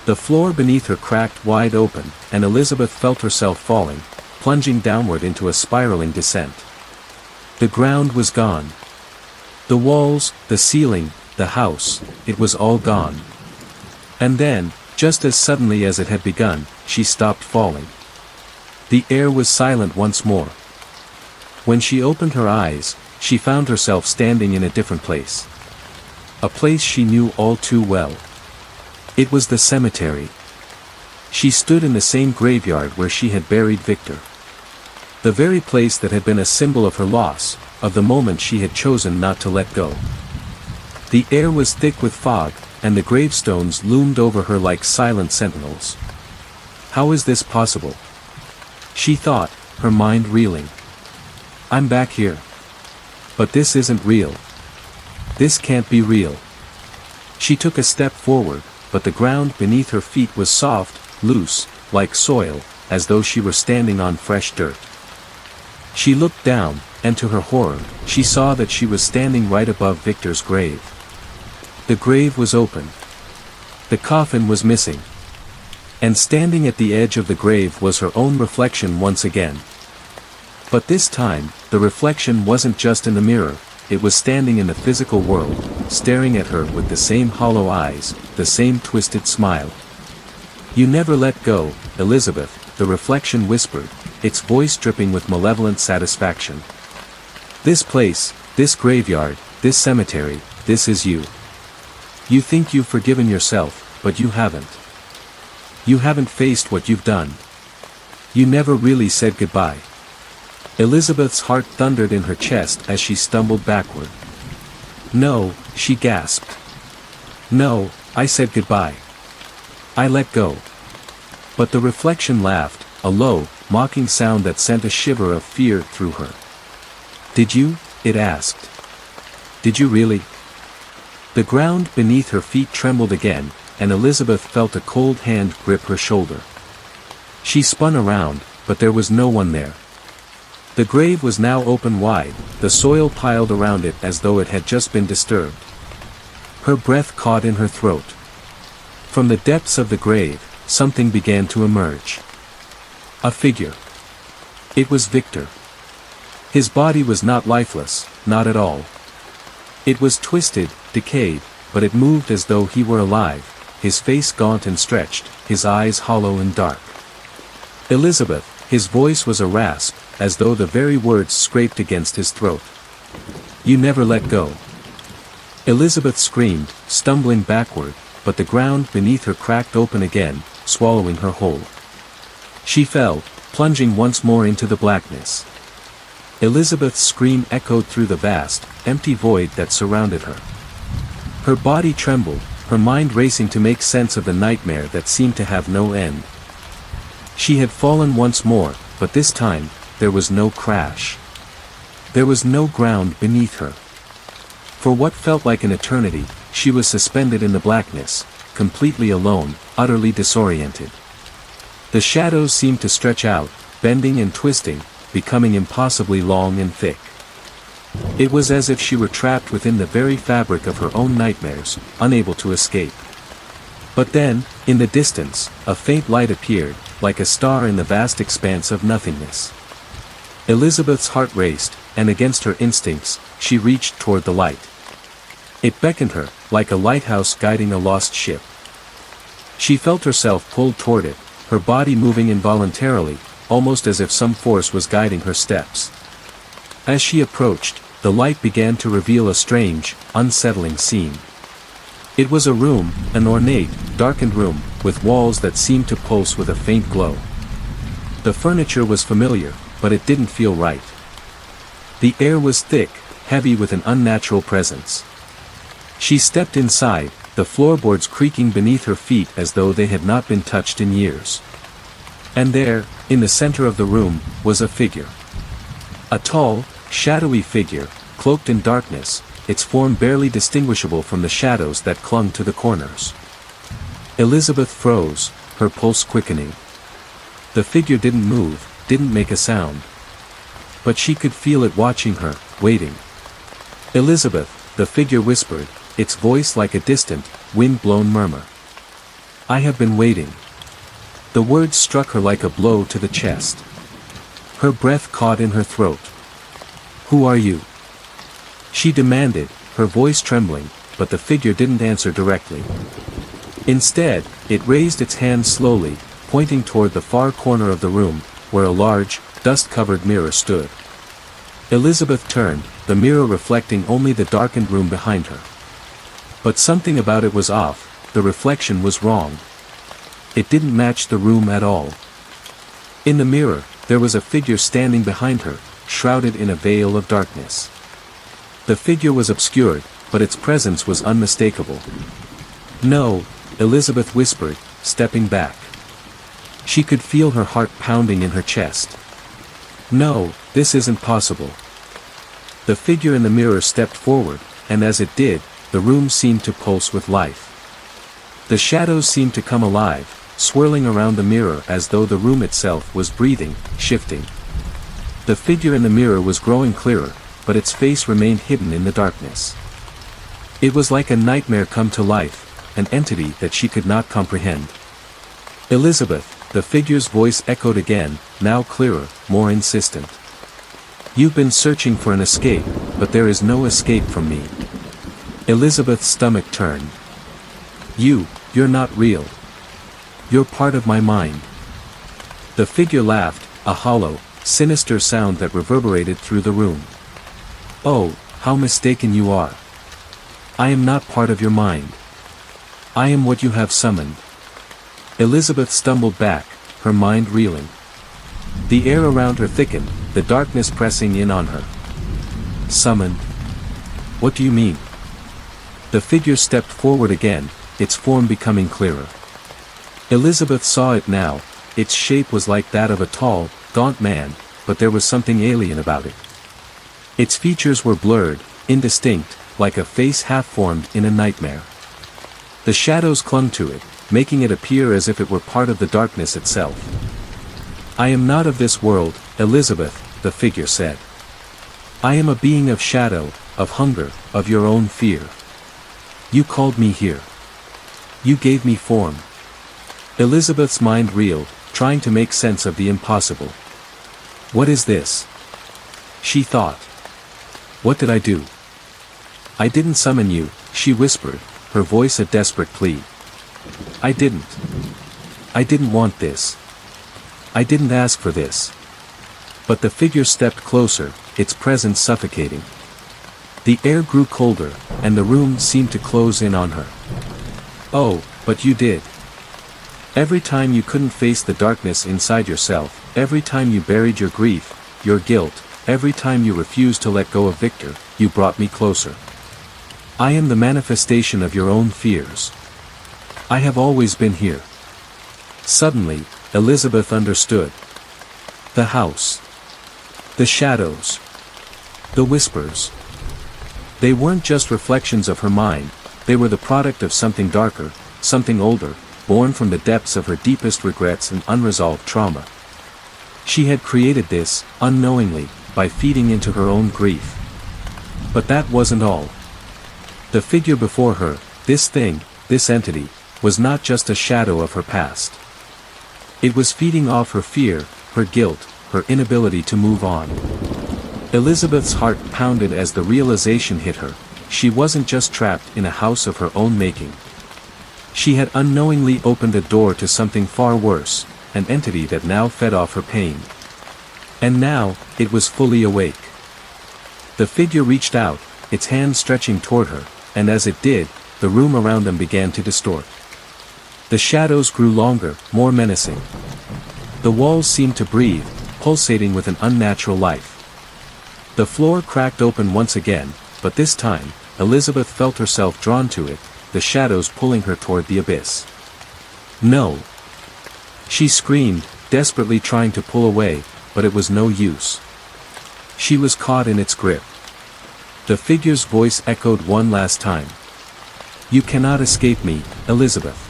The floor beneath her cracked wide open, and Elizabeth felt herself falling, plunging downward into a spiraling descent. The ground was gone. The walls, the ceiling, the house, it was all gone. And then, just as suddenly as it had begun, she stopped falling. The air was silent once more. When she opened her eyes, she found herself standing in a different place. A place she knew all too well. It was the cemetery. She stood in the same graveyard where she had buried Victor. The very place that had been a symbol of her loss, of the moment she had chosen not to let go. The air was thick with fog, and the gravestones loomed over her like silent sentinels. How is this possible? She thought, her mind reeling. I'm back here. But this isn't real. This can't be real. She took a step forward, but the ground beneath her feet was soft, loose, like soil, as though she were standing on fresh dirt. She looked down, and to her horror, she saw that she was standing right above Victor's grave. The grave was open. The coffin was missing. And standing at the edge of the grave was her own reflection once again. But this time, the reflection wasn't just in the mirror, it was standing in the physical world, staring at her with the same hollow eyes, the same twisted smile. You never let go, Elizabeth, the reflection whispered, its voice dripping with malevolent satisfaction. This place, this graveyard, this cemetery, this is you. You think you've forgiven yourself, but you haven't. You haven't faced what you've done. You never really said goodbye. Elizabeth's heart thundered in her chest as she stumbled backward. No, she gasped. No, I said goodbye. I let go. But the reflection laughed, a low, mocking sound that sent a shiver of fear through her. Did you? It asked. Did you really? The ground beneath her feet trembled again, and Elizabeth felt a cold hand grip her shoulder. She spun around, but there was no one there. The grave was now open wide, the soil piled around it as though it had just been disturbed. Her breath caught in her throat. From the depths of the grave, something began to emerge. A figure. It was Victor. His body was not lifeless, not at all. It was twisted, decayed, but it moved as though he were alive, his face gaunt and stretched, his eyes hollow and dark. Elizabeth, his voice was a rasp, as though the very words scraped against his throat. You never let go. Elizabeth screamed, stumbling backward, but the ground beneath her cracked open again, swallowing her whole. She fell, plunging once more into the blackness. Elizabeth's scream echoed through the vast, empty void that surrounded her. Her body trembled, her mind racing to make sense of the nightmare that seemed to have no end. She had fallen once more, but this time, there was no crash. There was no ground beneath her. For what felt like an eternity, she was suspended in the blackness, completely alone, utterly disoriented. The shadows seemed to stretch out, bending and twisting, becoming impossibly long and thick. It was as if she were trapped within the very fabric of her own nightmares, unable to escape. But then, in the distance, a faint light appeared, like a star in the vast expanse of nothingness. Elizabeth's heart raced, and against her instincts, she reached toward the light. It beckoned her, like a lighthouse guiding a lost ship. She felt herself pulled toward it, her body moving involuntarily, almost as if some force was guiding her steps. As she approached, the light began to reveal a strange, unsettling scene. It was a room, an ornate, darkened room, with walls that seemed to pulse with a faint glow. The furniture was familiar, but it didn't feel right. The air was thick, heavy with an unnatural presence. She stepped inside, the floorboards creaking beneath her feet as though they had not been touched in years. And there, in the center of the room, was a figure. A tall, shadowy figure, cloaked in darkness, its form barely distinguishable from the shadows that clung to the corners. Elizabeth froze, her pulse quickening. The figure didn't move, didn't make a sound. But she could feel it watching her, waiting. Elizabeth, the figure whispered, its voice like a distant, wind-blown murmur. I have been waiting. The words struck her like a blow to the chest. Her breath caught in her throat. Who are you? She demanded, her voice trembling, but the figure didn't answer directly. Instead, it raised its hand slowly, pointing toward the far corner of the room, where a large, dust-covered mirror stood. Elizabeth turned, the mirror reflecting only the darkened room behind her. But something about it was off, the reflection was wrong. It didn't match the room at all. In the mirror, there was a figure standing behind her, shrouded in a veil of darkness. The figure was obscured, but its presence was unmistakable. No, Elizabeth whispered, stepping back. She could feel her heart pounding in her chest. No, this isn't possible. The figure in the mirror stepped forward, and as it did, the room seemed to pulse with life. The shadows seemed to come alive, swirling around the mirror as though the room itself was breathing, shifting. The figure in the mirror was growing clearer, but its face remained hidden in the darkness. It was like a nightmare come to life, an entity that she could not comprehend. Elizabeth, the figure's voice echoed again, now clearer, more insistent. You've been searching for an escape, but there is no escape from me. Elizabeth's stomach turned. You're not real. You're part of my mind. The figure laughed, a hollow, sinister sound that reverberated through the room. Oh, how mistaken you are. I am not part of your mind. I am what you have summoned. Elizabeth stumbled back, her mind reeling. The air around her thickened, the darkness pressing in on her. Summoned? What do you mean? The figure stepped forward again, its form becoming clearer. Elizabeth saw it now, its shape was like that of a tall, gaunt man, but there was something alien about it. Its features were blurred, indistinct, like a face half-formed in a nightmare. The shadows clung to it, making it appear as if it were part of the darkness itself. I am not of this world, Elizabeth, the figure said. I am a being of shadow, of hunger, of your own fear. You called me here. You gave me form. Elizabeth's mind reeled, trying to make sense of the impossible. What is this? She thought. What did I do? I didn't summon you, she whispered, her voice a desperate plea. I didn't. I didn't want this. I didn't ask for this. But the figure stepped closer, its presence suffocating. The air grew colder, and the room seemed to close in on her. Oh, but you did. Every time you couldn't face the darkness inside yourself, every time you buried your grief, your guilt, every time you refused to let go of Victor, you brought me closer. I am the manifestation of your own fears. I have always been here. Suddenly, Elizabeth understood. The house. The shadows. The whispers. They weren't just reflections of her mind, they were the product of something darker, something older, born from the depths of her deepest regrets and unresolved trauma. She had created this, unknowingly, by feeding into her own grief. But that wasn't all. The figure before her, this thing, this entity, was not just a shadow of her past. It was feeding off her fear, her guilt, her inability to move on. Elizabeth's heart pounded as the realization hit her, she wasn't just trapped in a house of her own making. She had unknowingly opened a door to something far worse, an entity that now fed off her pain. And now, it was fully awake. The figure reached out, its hand stretching toward her, and as it did, the room around them began to distort. The shadows grew longer, more menacing. The walls seemed to breathe, pulsating with an unnatural life. The floor cracked open once again, but this time, Elizabeth felt herself drawn to it, the shadows pulling her toward the abyss. No! She screamed, desperately trying to pull away, but it was no use. She was caught in its grip. The figure's voice echoed one last time. You cannot escape me, Elizabeth.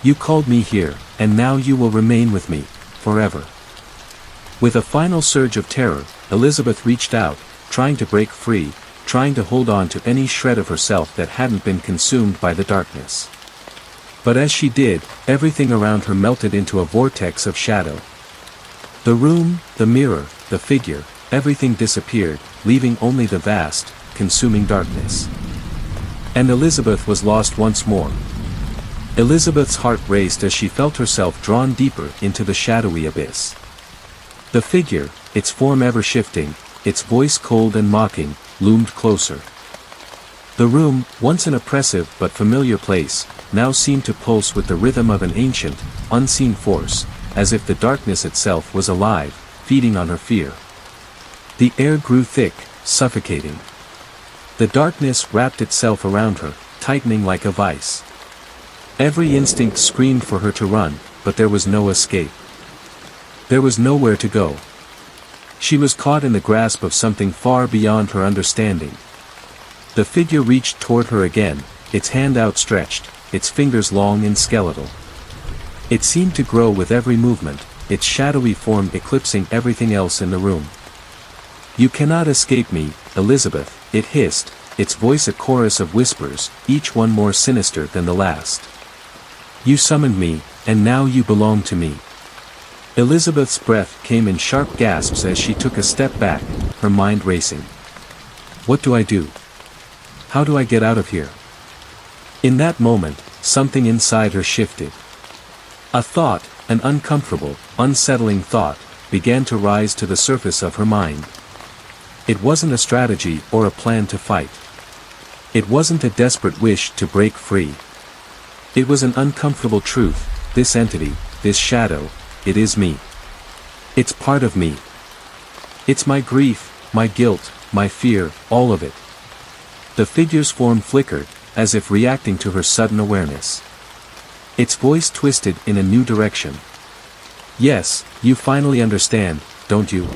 You called me here, and now you will remain with me, forever. With a final surge of terror, Elizabeth reached out, trying to break free, trying to hold on to any shred of herself that hadn't been consumed by the darkness. But as she did, everything around her melted into a vortex of shadow. The room, the mirror, the figure, everything disappeared, leaving only the vast, consuming darkness. And Elizabeth was lost once more. Elizabeth's heart raced as she felt herself drawn deeper into the shadowy abyss. The figure, its form ever shifting, its voice cold and mocking, loomed closer. The room, once an oppressive but familiar place, now seemed to pulse with the rhythm of an ancient, unseen force, as if the darkness itself was alive, feeding on her fear. The air grew thick, suffocating. The darkness wrapped itself around her, tightening like a vice. Every instinct screamed for her to run, but there was no escape. There was nowhere to go. She was caught in the grasp of something far beyond her understanding. The figure reached toward her again, its hand outstretched, its fingers long and skeletal. It seemed to grow with every movement, its shadowy form eclipsing everything else in the room. "You cannot escape me, Elizabeth," it hissed, its voice a chorus of whispers, each one more sinister than the last. "You summoned me, and now you belong to me." Elizabeth's breath came in sharp gasps as she took a step back, her mind racing. What do I do? How do I get out of here? In that moment, something inside her shifted. A thought, an uncomfortable, unsettling thought, began to rise to the surface of her mind. It wasn't a strategy or a plan to fight. It wasn't a desperate wish to break free. It was an uncomfortable truth: this entity, this shadow, it is me. It's part of me. It's my grief, my guilt, my fear, all of it. The figure's form flickered, as if reacting to her sudden awareness. Its voice twisted in a new direction. "Yes, you finally understand, don't you?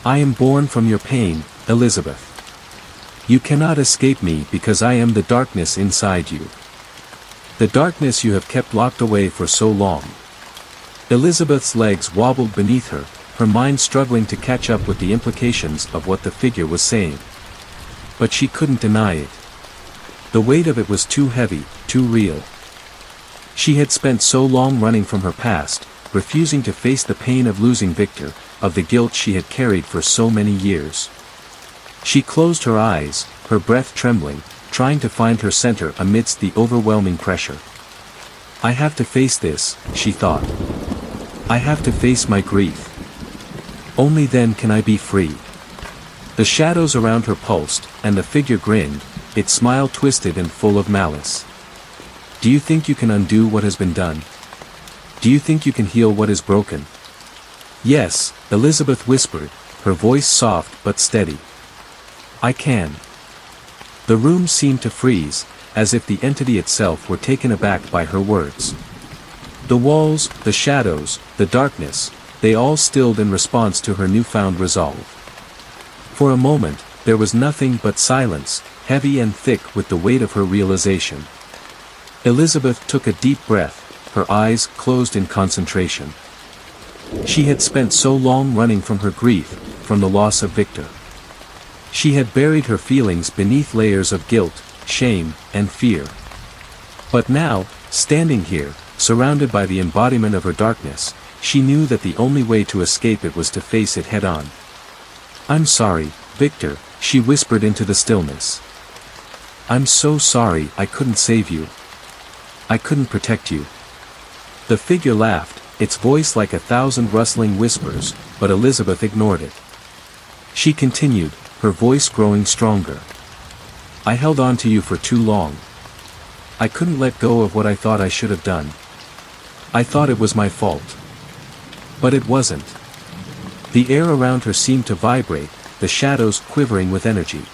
I am born from your pain, Elizabeth. You cannot escape me because I am the darkness inside you. The darkness you have kept locked away for so long." Elizabeth's legs wobbled beneath her, her mind struggling to catch up with the implications of what the figure was saying. But she couldn't deny it. The weight of it was too heavy, too real. She had spent so long running from her past, refusing to face the pain of losing Victor, of the guilt she had carried for so many years. She closed her eyes, her breath trembling, trying to find her center amidst the overwhelming pressure. "I have to face this," she thought. "I have to face my grief. Only then can I be free." The shadows around her pulsed, and the figure grinned, its smile twisted and full of malice. "Do you think you can undo what has been done? Do you think you can heal what is broken?" "Yes," Elizabeth whispered, her voice soft but steady. "I can." The room seemed to freeze, as if the entity itself were taken aback by her words. The walls, the shadows, the darkness, they all stilled in response to her newfound resolve. For a moment, there was nothing but silence, heavy and thick with the weight of her realization. Elizabeth took a deep breath, her eyes closed in concentration. She had spent so long running from her grief, from the loss of Victor. She had buried her feelings beneath layers of guilt, shame, and fear. But now, standing here, surrounded by the embodiment of her darkness, she knew that the only way to escape it was to face it head-on. "I'm sorry, Victor," she whispered into the stillness. "I'm so sorry I couldn't save you. I couldn't protect you." The figure laughed, its voice like 1,000 rustling whispers, but Elizabeth ignored it. She continued, her voice growing stronger. "I held on to you for too long. I couldn't let go of what I thought I should have done. I thought it was my fault. But it wasn't." The air around her seemed to vibrate, the shadows quivering with energy.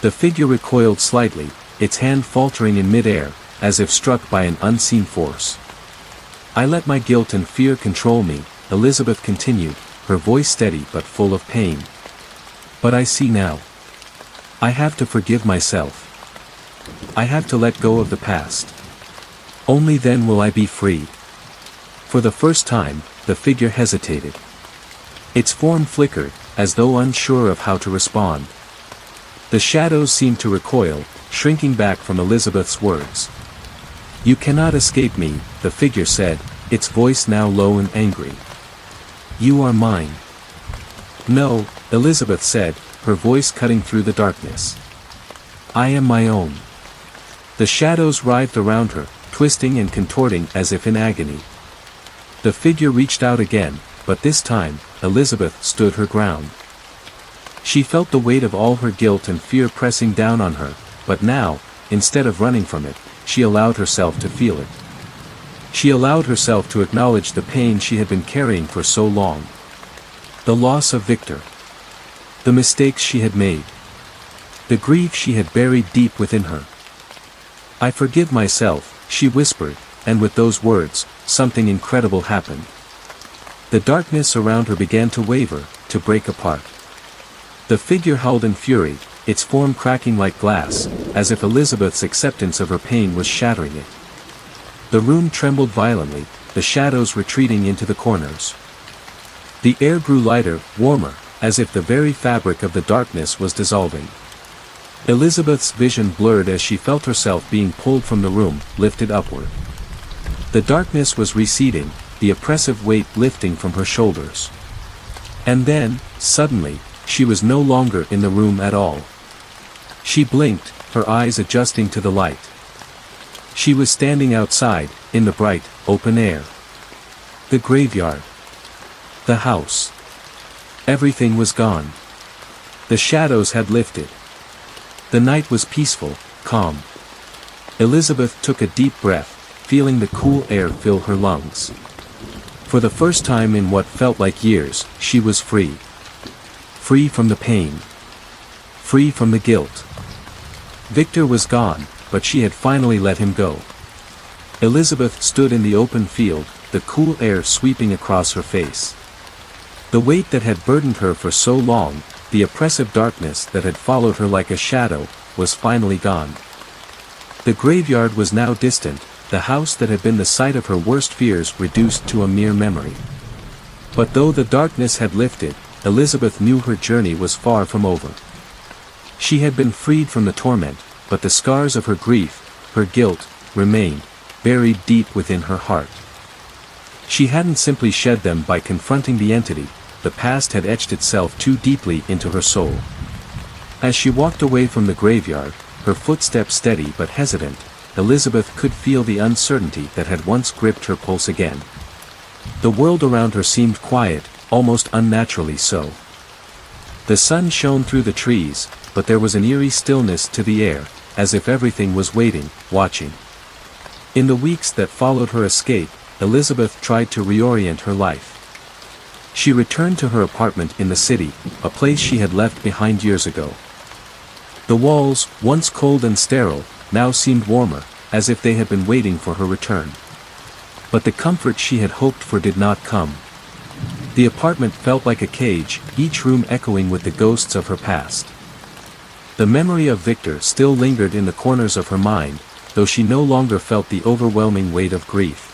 The figure recoiled slightly, its hand faltering in mid-air, as if struck by an unseen force. "I let my guilt and fear control me," Elizabeth continued, her voice steady but full of pain. "But I see now. I have to forgive myself. I have to let go of the past. Only then will I be free." For the first time, the figure hesitated. Its form flickered, as though unsure of how to respond. The shadows seemed to recoil, shrinking back from Elizabeth's words. You cannot escape me, the figure said, its voice now low and angry. You are mine. No, Elizabeth said, her voice cutting through the darkness. I am my own. The shadows writhed around her, twisting and contorting as if in agony. The figure reached out again, but this time, Elizabeth stood her ground. She felt the weight of all her guilt and fear pressing down on her, but now, instead of running from it, she allowed herself to feel it. She allowed herself to acknowledge the pain she had been carrying for so long. The loss of Victor. The mistakes she had made. The grief she had buried deep within her. I forgive myself, she whispered, and with those words, something incredible happened. The darkness around her began to waver, to break apart. The figure howled in fury, its form cracking like glass, as if Elizabeth's acceptance of her pain was shattering it. The room trembled violently, the shadows retreating into the corners. The air grew lighter, warmer, as if the very fabric of the darkness was dissolving. Elizabeth's vision blurred as she felt herself being pulled from the room, lifted upward. The darkness was receding, the oppressive weight lifting from her shoulders. And then, suddenly, she was no longer in the room at all. She blinked, her eyes adjusting to the light. She was standing outside, in the bright, open air. The graveyard. The house. Everything was gone. The shadows had lifted. The night was peaceful, calm. Elizabeth took a deep breath, feeling the cool air fill her lungs. For the first time in what felt like years, she was free. Free from the pain. Free from the guilt. Victor was gone, but she had finally let him go. Elizabeth stood in the open field, the cool air sweeping across her face. The weight that had burdened her for so long, the oppressive darkness that had followed her like a shadow, was finally gone. The graveyard was now distant, the house that had been the site of her worst fears reduced to a mere memory. But though the darkness had lifted, Elizabeth knew her journey was far from over. She had been freed from the torment, but the scars of her grief, her guilt, remained, buried deep within her heart. She hadn't simply shed them by confronting the entity, the past had etched itself too deeply into her soul. As she walked away from the graveyard, her footsteps steady but hesitant, Elizabeth could feel the uncertainty that had once gripped her pulse again. The world around her seemed quiet, almost unnaturally so. The sun shone through the trees, but there was an eerie stillness to the air, as if everything was waiting, watching. In the weeks that followed her escape, Elizabeth tried to reorient her life. She returned to her apartment in the city, a place she had left behind years ago. The walls, once cold and sterile, now seemed warmer, as if they had been waiting for her return. But the comfort she had hoped for did not come. The apartment felt like a cage, each room echoing with the ghosts of her past. The memory of Victor still lingered in the corners of her mind, though she no longer felt the overwhelming weight of grief.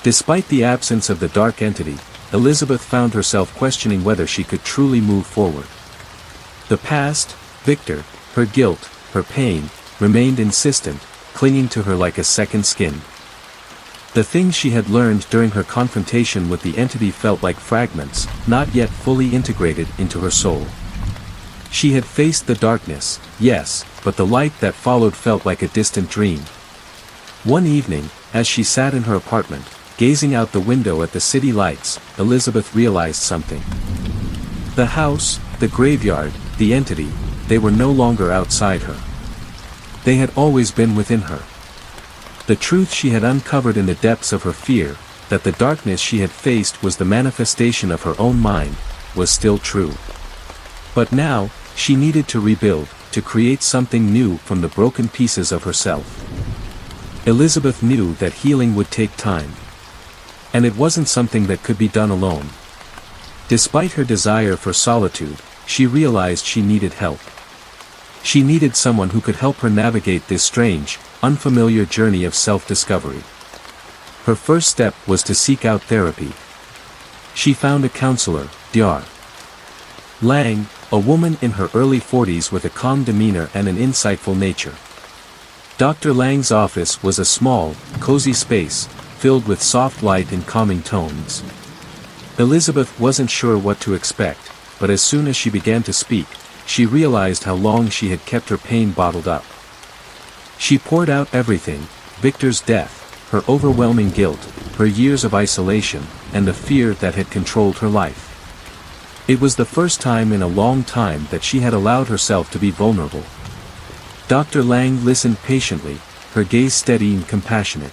Despite the absence of the dark entity, Elizabeth found herself questioning whether she could truly move forward. The past, Victor, her guilt, her pain, remained insistent, clinging to her like a second skin. The things she had learned during her confrontation with the entity felt like fragments, not yet fully integrated into her soul. She had faced the darkness, yes, but the light that followed felt like a distant dream. One evening, as she sat in her apartment, gazing out the window at the city lights, Elizabeth realized something. The house, the graveyard, the entity, they were no longer outside her. They had always been within her. The truth she had uncovered in the depths of her fear, that the darkness she had faced was the manifestation of her own mind, was still true. But now, she needed to rebuild, to create something new from the broken pieces of herself. Elizabeth knew that healing would take time. And it wasn't something that could be done alone. Despite her desire for solitude, she realized she needed help. She needed someone who could help her navigate this strange, unfamiliar journey of self-discovery. Her first step was to seek out therapy. She found a counselor, Dr. Lang, a woman in her early 40s with a calm demeanor and an insightful nature. Dr. Lang's office was a small, cozy space, filled with soft light and calming tones. Elizabeth wasn't sure what to expect, but as soon as she began to speak, she realized how long she had kept her pain bottled up. She poured out everything: Victor's death, her overwhelming guilt, her years of isolation, and the fear that had controlled her life. It was the first time in a long time that she had allowed herself to be vulnerable. Dr. Lang listened patiently, her gaze steady and compassionate.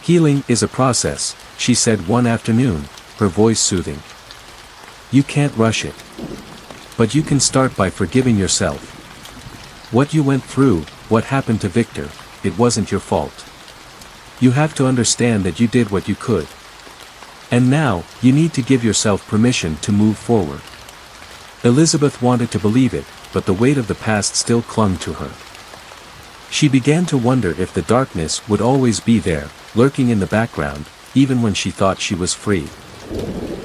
"Healing is a process," she said one afternoon, her voice soothing. "You can't rush it. But you can start by forgiving yourself. What you went through, what happened to Victor, it wasn't your fault. You have to understand that you did what you could. And now, you need to give yourself permission to move forward." Elizabeth wanted to believe it, but the weight of the past still clung to her. She began to wonder if the darkness would always be there, lurking in the background, even when she thought she was free.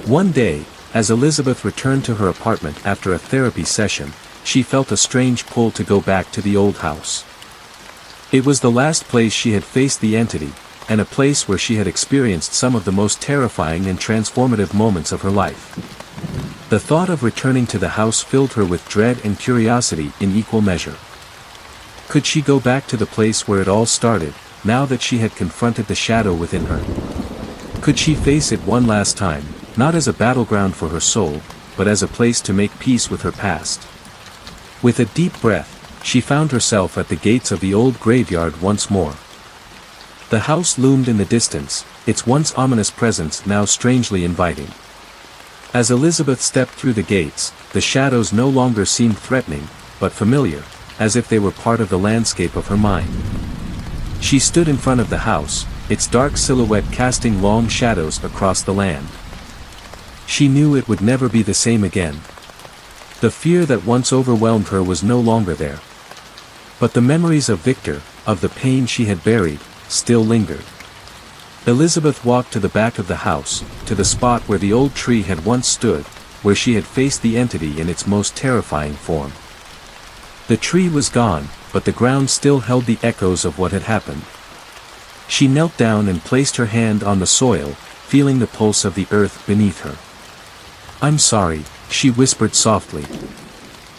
One day, as Elizabeth returned to her apartment after a therapy session, she felt a strange pull to go back to the old house. It was the last place she had faced the entity, and a place where she had experienced some of the most terrifying and transformative moments of her life. The thought of returning to the house filled her with dread and curiosity in equal measure. Could she go back to the place where it all started, now that she had confronted the shadow within her? Could she face it one last time, not as a battleground for her soul, but as a place to make peace with her past? With a deep breath, she found herself at the gates of the old graveyard once more. The house loomed in the distance, its once ominous presence now strangely inviting. As Elizabeth stepped through the gates, the shadows no longer seemed threatening, but familiar, as if they were part of the landscape of her mind. She stood in front of the house, its dark silhouette casting long shadows across the land. She knew it would never be the same again. The fear that once overwhelmed her was no longer there. But the memories of Victor, of the pain she had buried, still lingered. Elizabeth walked to the back of the house, to the spot where the old tree had once stood, where she had faced the entity in its most terrifying form. The tree was gone, but the ground still held the echoes of what had happened. She knelt down and placed her hand on the soil, feeling the pulse of the earth beneath her. "I'm sorry," she whispered softly.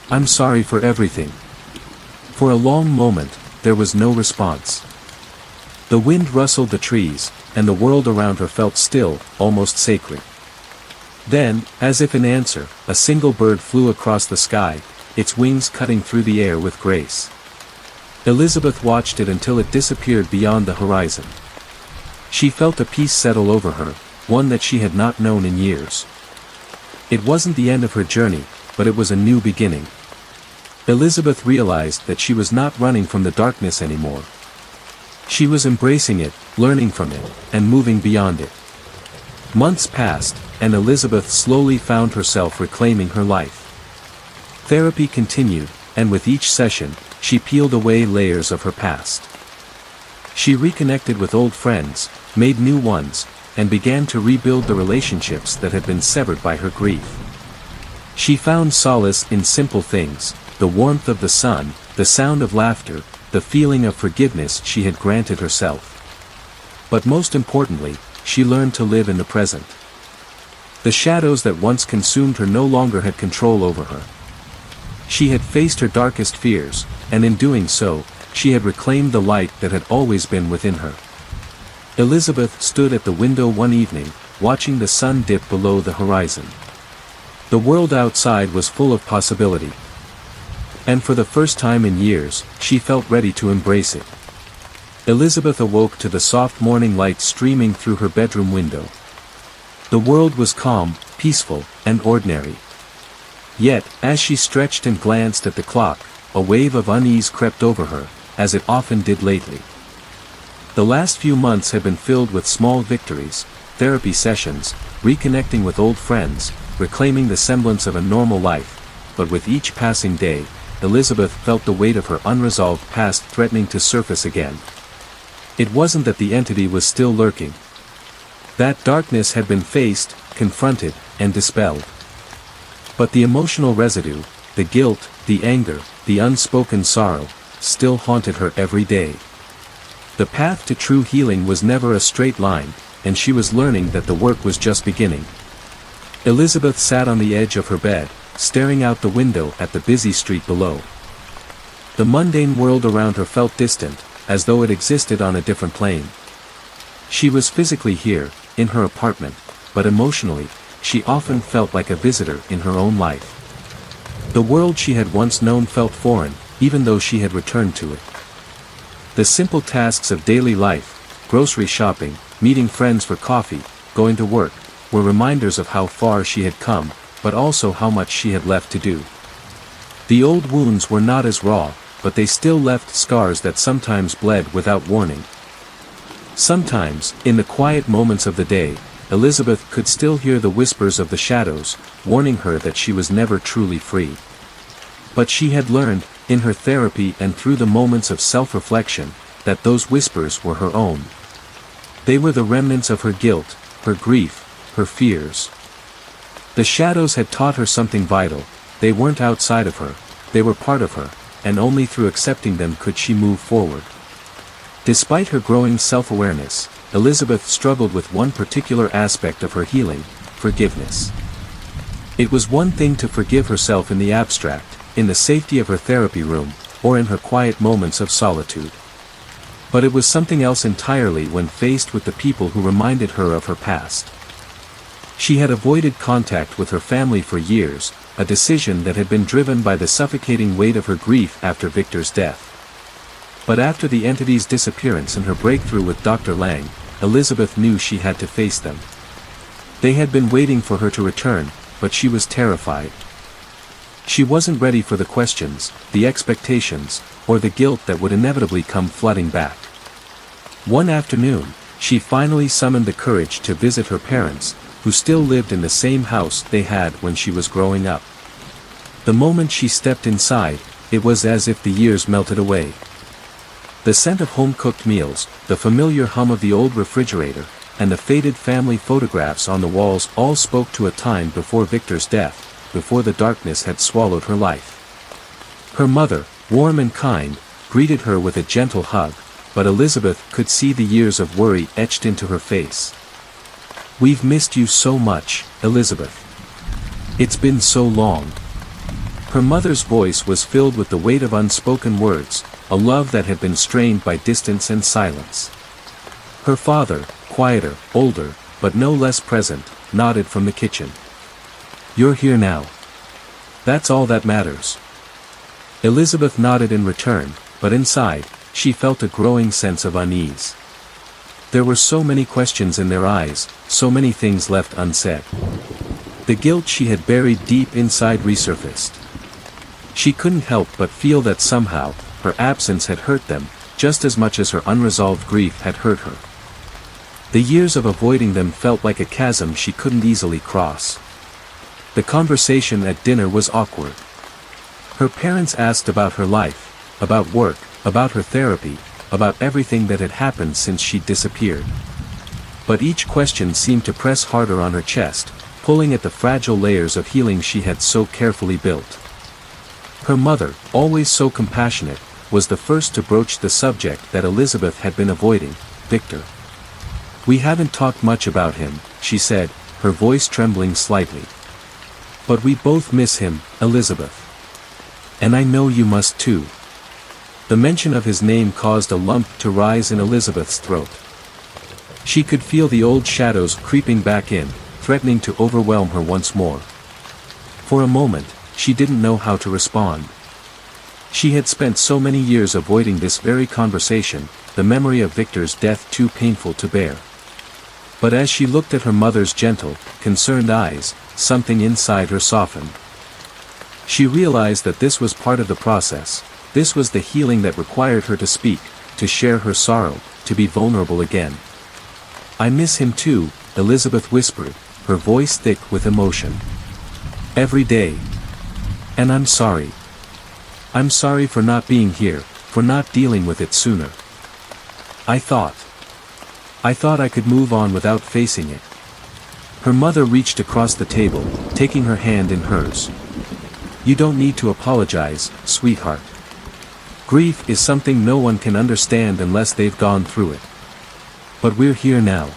"I'm sorry for everything." For a long moment, there was no response. The wind rustled the trees, and the world around her felt still, almost sacred. Then, as if in answer, a single bird flew across the sky, its wings cutting through the air with grace. Elizabeth watched it until it disappeared beyond the horizon. She felt a peace settle over her, one that she had not known in years. It wasn't the end of her journey, but it was a new beginning. Elizabeth realized that she was not running from the darkness anymore. She was embracing it, learning from it, and moving beyond it. Months passed, and Elizabeth slowly found herself reclaiming her life. Therapy continued, and with each session, she peeled away layers of her past. She reconnected with old friends, made new ones, and began to rebuild the relationships that had been severed by her grief. She found solace in simple things: the warmth of the sun, the sound of laughter, the feeling of forgiveness she had granted herself. But most importantly, she learned to live in the present. The shadows that once consumed her no longer had control over her. She had faced her darkest fears, and in doing so, she had reclaimed the light that had always been within her. Elizabeth stood at the window one evening, watching the sun dip below the horizon. The world outside was full of possibility. And for the first time in years, she felt ready to embrace it. Elizabeth awoke to the soft morning light streaming through her bedroom window. The world was calm, peaceful, and ordinary. Yet, as she stretched and glanced at the clock, a wave of unease crept over her, as it often did lately. The last few months had been filled with small victories, therapy sessions, reconnecting with old friends, reclaiming the semblance of a normal life, but with each passing day, Elizabeth felt the weight of her unresolved past threatening to surface again. It wasn't that the entity was still lurking. That darkness had been faced, confronted, and dispelled. But the emotional residue, the guilt, the anger, the unspoken sorrow, still haunted her every day. The path to true healing was never a straight line, and she was learning that the work was just beginning. Elizabeth sat on the edge of her bed, staring out the window at the busy street below. The mundane world around her felt distant, as though it existed on a different plane. She was physically here, in her apartment, but emotionally, she often felt like a visitor in her own life. The world she had once known felt foreign, even though she had returned to it. The simple tasks of daily life, grocery shopping, meeting friends for coffee, going to work, were reminders of how far she had come, but also how much she had left to do. The old wounds were not as raw, but they still left scars that sometimes bled without warning. Sometimes, in the quiet moments of the day, Elizabeth could still hear the whispers of the shadows, warning her that she was never truly free. But she had learned, in her therapy and through the moments of self-reflection, that those whispers were her own. They were the remnants of her guilt, her grief, her fears. The shadows had taught her something vital. They weren't outside of her, they were part of her, and only through accepting them could she move forward. Despite her growing self-awareness, Elizabeth struggled with one particular aspect of her healing: forgiveness. It was one thing to forgive herself in the abstract, in the safety of her therapy room, or in her quiet moments of solitude. But it was something else entirely when faced with the people who reminded her of her past. She had avoided contact with her family for years, a decision that had been driven by the suffocating weight of her grief after Victor's death. But after the entity's disappearance and her breakthrough with Dr. Lang, Elizabeth knew she had to face them. They had been waiting for her to return, but she was terrified. She wasn't ready for the questions, the expectations, or the guilt that would inevitably come flooding back. One afternoon, she finally summoned the courage to visit her parents, who still lived in the same house they had when she was growing up. The moment she stepped inside, it was as if the years melted away. The scent of home-cooked meals, the familiar hum of the old refrigerator, and the faded family photographs on the walls all spoke to a time before Victor's death, before the darkness had swallowed her life. Her mother, warm and kind, greeted her with a gentle hug, but Elizabeth could see the years of worry etched into her face. "We've missed you so much, Elizabeth. It's been so long." Her mother's voice was filled with the weight of unspoken words, a love that had been strained by distance and silence. Her father, quieter, older, but no less present, nodded from the kitchen. "You're here now. That's all that matters." Elizabeth nodded in return, but inside, she felt a growing sense of unease. There were so many questions in their eyes, so many things left unsaid. The guilt she had buried deep inside resurfaced. She couldn't help but feel that somehow, her absence had hurt them, just as much as her unresolved grief had hurt her. The years of avoiding them felt like a chasm she couldn't easily cross. The conversation at dinner was awkward. Her parents asked about her life, about work, about her therapy, about everything that had happened since she disappeared. But each question seemed to press harder on her chest, pulling at the fragile layers of healing she had so carefully built. Her mother, always so compassionate, was the first to broach the subject that Elizabeth had been avoiding: Victor. "We haven't talked much about him," she said, her voice trembling slightly. "But we both miss him, Elizabeth. And I know you must too." The mention of his name caused a lump to rise in Elizabeth's throat. She could feel the old shadows creeping back in, threatening to overwhelm her once more. For a moment, she didn't know how to respond. She had spent so many years avoiding this very conversation, the memory of Victor's death too painful to bear. But as she looked at her mother's gentle, concerned eyes, something inside her softened. She realized that this was part of the process. This was the healing that required her to speak, to share her sorrow, to be vulnerable again. "I miss him too," Elizabeth whispered, her voice thick with emotion. "Every day. And I'm sorry. I'm sorry for not being here, for not dealing with it sooner. I thought I could move on without facing it." Her mother reached across the table, taking her hand in hers. "You don't need to apologize, sweetheart. Grief is something no one can understand unless they've gone through it. But we're here now.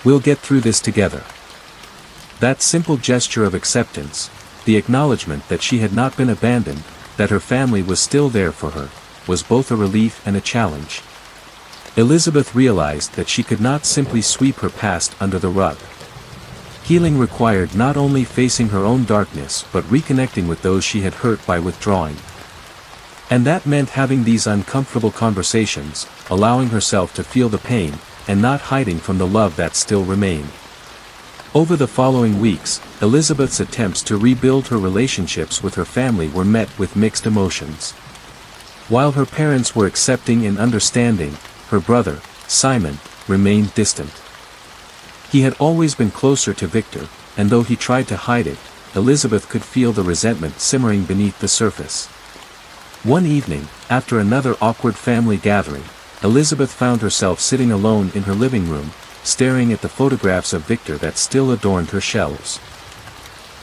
We'll get through this together. That simple gesture of acceptance, the acknowledgement that she had not been abandoned, that her family was still there for her, was both a relief and a challenge. Elizabeth realized that she could not simply sweep her past under the rug. Healing required not only facing her own darkness but reconnecting with those she had hurt by withdrawing. And that meant having these uncomfortable conversations, allowing herself to feel the pain, and not hiding from the love that still remained. Over the following weeks, Elizabeth's attempts to rebuild her relationships with her family were met with mixed emotions. While her parents were accepting and understanding, her brother, Simon, remained distant. He had always been closer to Victor, and though he tried to hide it, Elizabeth could feel the resentment simmering beneath the surface. One evening, after another awkward family gathering, Elizabeth found herself sitting alone in her living room, staring at the photographs of Victor that still adorned her shelves.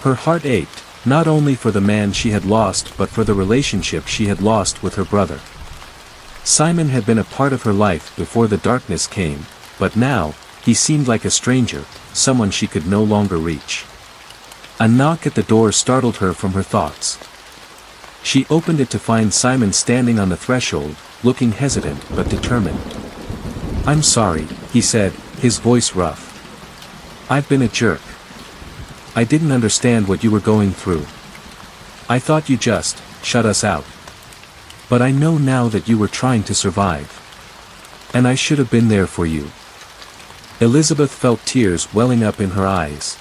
Her heart ached, not only for the man she had lost but for the relationship she had lost with her brother. Simon had been a part of her life before the darkness came, but now, he seemed like a stranger, someone she could no longer reach. A knock at the door startled her from her thoughts. She opened it to find Simon standing on the threshold, looking hesitant but determined. "I'm sorry," he said, his voice rough. "I've been a jerk. I didn't understand what you were going through. I thought you just shut us out. But I know now that you were trying to survive. And I should have been there for you." Elizabeth felt tears welling up in her eyes.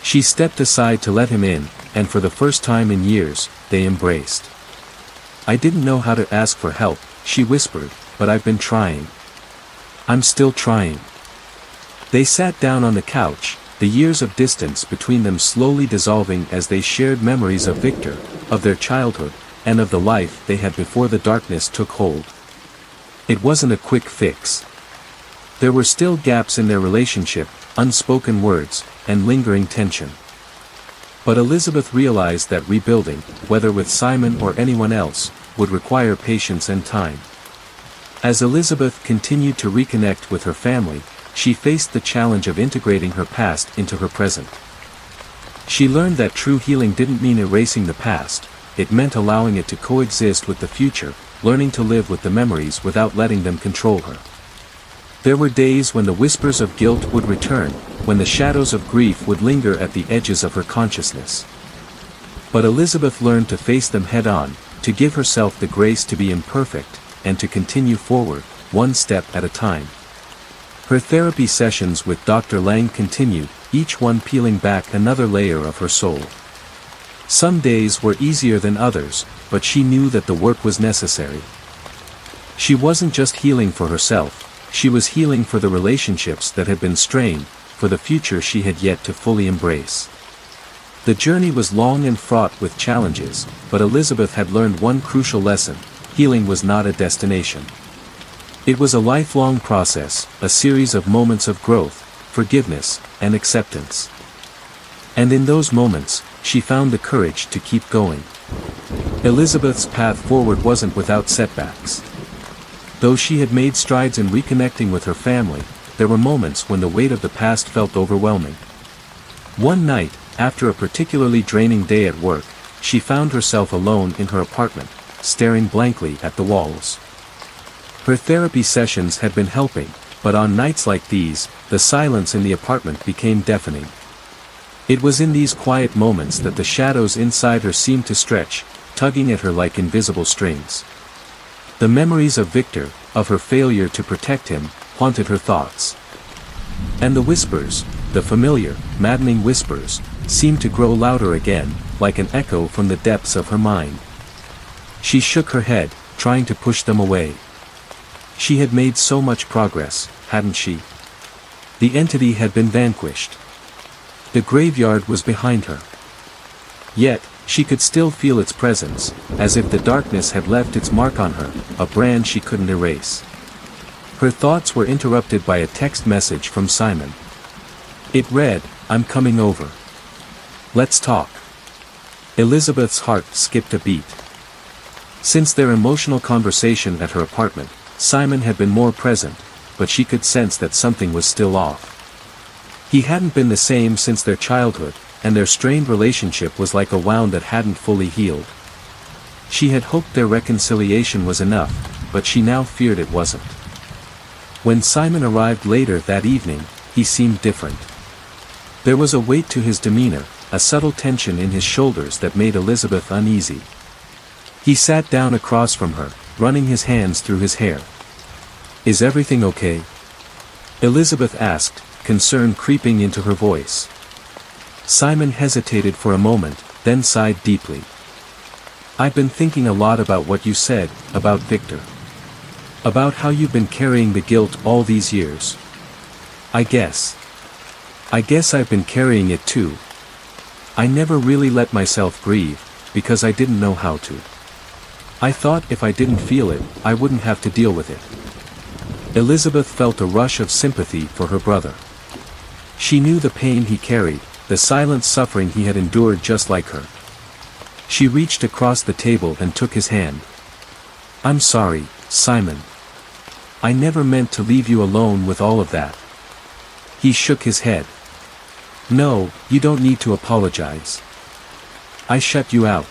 She stepped aside to let him in, and for the first time in years, they embraced. "I didn't know how to ask for help," she whispered, "but I've been trying. I'm still trying." They sat down on the couch, the years of distance between them slowly dissolving as they shared memories of Victor, of their childhood, and of the life they had before the darkness took hold. It wasn't a quick fix. There were still gaps in their relationship, unspoken words, and lingering tension. But Elizabeth realized that rebuilding, whether with Simon or anyone else, would require patience and time. As Elizabeth continued to reconnect with her family, she faced the challenge of integrating her past into her present. She learned that true healing didn't mean erasing the past, it meant allowing it to coexist with the future, learning to live with the memories without letting them control her. There were days when the whispers of guilt would return, when the shadows of grief would linger at the edges of her consciousness. But Elizabeth learned to face them head-on, to give herself the grace to be imperfect, and to continue forward, one step at a time. Her therapy sessions with Dr. Lang continued, each one peeling back another layer of her soul. Some days were easier than others, but she knew that the work was necessary. She wasn't just healing for herself, she was healing for the relationships that had been strained, for the future she had yet to fully embrace. The journey was long and fraught with challenges, but Elizabeth had learned one crucial lesson: healing was not a destination. It was a lifelong process, a series of moments of growth, forgiveness, and acceptance. And in those moments, she found the courage to keep going. Elizabeth's path forward wasn't without setbacks. Though she had made strides in reconnecting with her family, there were moments when the weight of the past felt overwhelming. One night, after a particularly draining day at work, she found herself alone in her apartment, staring blankly at the walls. Her therapy sessions had been helping, but on nights like these, the silence in the apartment became deafening. It was in these quiet moments that the shadows inside her seemed to stretch, tugging at her like invisible strings. The memories of Victor, of her failure to protect him, haunted her thoughts. And the whispers, the familiar, maddening whispers, seemed to grow louder again, like an echo from the depths of her mind. She shook her head, trying to push them away. She had made so much progress, hadn't she? The entity had been vanquished. The graveyard was behind her. Yet, she could still feel its presence, as if the darkness had left its mark on her, a brand she couldn't erase. Her thoughts were interrupted by a text message from Simon. It read, "I'm coming over. Let's talk." Elizabeth's heart skipped a beat. Since their emotional conversation at her apartment, Simon had been more present, but she could sense that something was still off. He hadn't been the same since their childhood, and their strained relationship was like a wound that hadn't fully healed. She had hoped their reconciliation was enough, but she now feared it wasn't. When Simon arrived later that evening, he seemed different. There was a weight to his demeanor, a subtle tension in his shoulders that made Elizabeth uneasy. He sat down across from her, running his hands through his hair. "Is everything okay?" Elizabeth asked, concern creeping into her voice. Simon hesitated for a moment, then sighed deeply. "I've been thinking a lot about what you said, about Victor. About how you've been carrying the guilt all these years. I guess I've been carrying it too. I never really let myself grieve, because I didn't know how to. I thought if I didn't feel it, I wouldn't have to deal with it." Elizabeth felt a rush of sympathy for her brother. She knew the pain he carried, the silent suffering he had endured just like her. She reached across the table and took his hand. "I'm sorry, Simon. I never meant to leave you alone with all of that." He shook his head. "No, you don't need to apologize. I shut you out.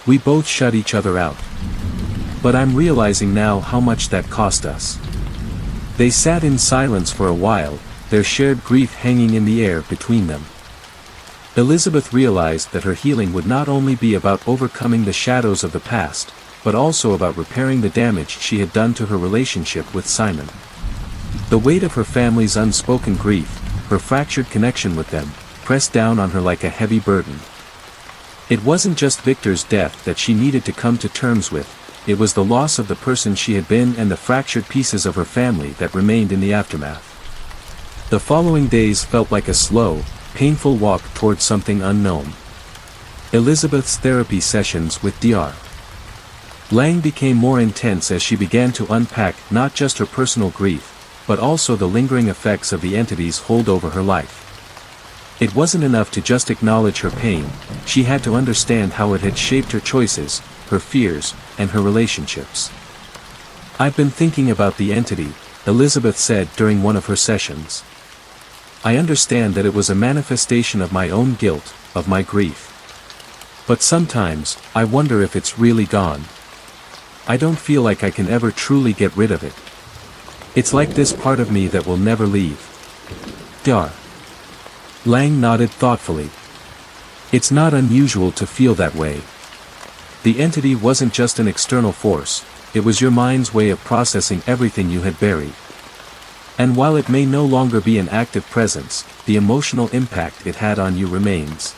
We both shut each other out. But I'm realizing now how much that cost us." They sat in silence for a while, their shared grief hanging in the air between them. Elizabeth realized that her healing would not only be about overcoming the shadows of the past, but also about repairing the damage she had done to her relationship with Simon. The weight of her family's unspoken grief, her fractured connection with them, pressed down on her like a heavy burden. It wasn't just Victor's death that she needed to come to terms with, it was the loss of the person she had been and the fractured pieces of her family that remained in the aftermath. The following days felt like a slow, painful walk towards something unknown. Elizabeth's therapy sessions with Dr. Lang became more intense as she began to unpack not just her personal grief, but also the lingering effects of the entity's hold over her life. It wasn't enough to just acknowledge her pain, she had to understand how it had shaped her choices, her fears, and her relationships. "I've been thinking about the entity," Elizabeth said during one of her sessions. "I understand that it was a manifestation of my own guilt, of my grief. But sometimes, I wonder if it's really gone. I don't feel like I can ever truly get rid of it. It's like this part of me that will never leave." Dr. Lang nodded thoughtfully. "It's not unusual to feel that way. The entity wasn't just an external force, it was your mind's way of processing everything you had buried. And while it may no longer be an active presence, the emotional impact it had on you remains.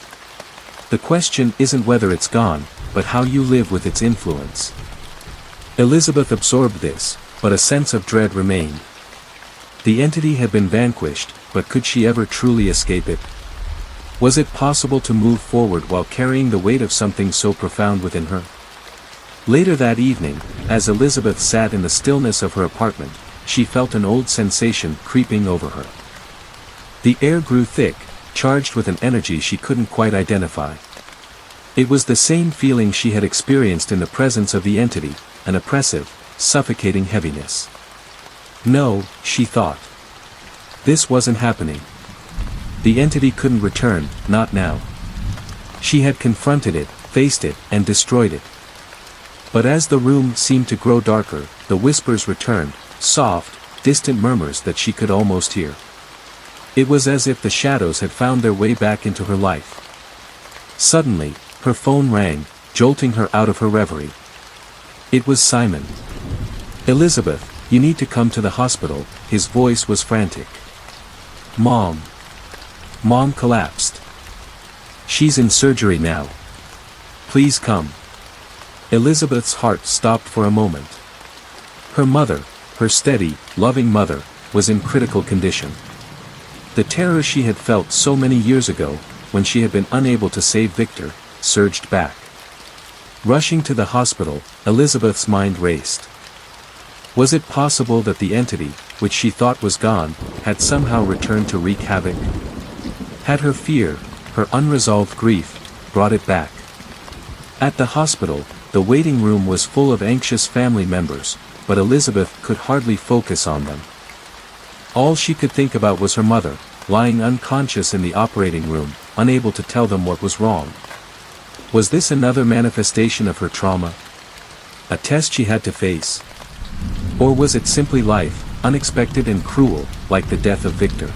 The question isn't whether it's gone, but how you live with its influence." Elizabeth absorbed this, but a sense of dread remained. The entity had been vanquished, but could she ever truly escape it? Was it possible to move forward while carrying the weight of something so profound within her? Later that evening, as Elizabeth sat in the stillness of her apartment, she felt an old sensation creeping over her. The air grew thick, charged with an energy she couldn't quite identify. It was the same feeling she had experienced in the presence of the entity, an oppressive, suffocating heaviness. No, she thought. This wasn't happening. The entity couldn't return, not now. She had confronted it, faced it, and destroyed it. But as the room seemed to grow darker, the whispers returned, soft, distant murmurs that she could almost hear. It was as if the shadows had found their way back into her life. Suddenly, her phone rang, jolting her out of her reverie. It was Simon. "Elizabeth, you need to come to the hospital," his voice was frantic. "Mom. Mom collapsed. She's in surgery now. Please come." Elizabeth's heart stopped for a moment. Her mother, her steady, loving mother, was in critical condition. The terror she had felt so many years ago, when she had been unable to save Victor, surged back. Rushing to the hospital, Elizabeth's mind raced. Was it possible that the entity, which she thought was gone, had somehow returned to wreak havoc? Had her fear, her unresolved grief, brought it back? At the hospital, the waiting room was full of anxious family members, but Elizabeth could hardly focus on them. All she could think about was her mother, lying unconscious in the operating room, unable to tell them what was wrong. Was this another manifestation of her trauma? A test she had to face? Or was it simply life, unexpected and cruel, like the death of Victor?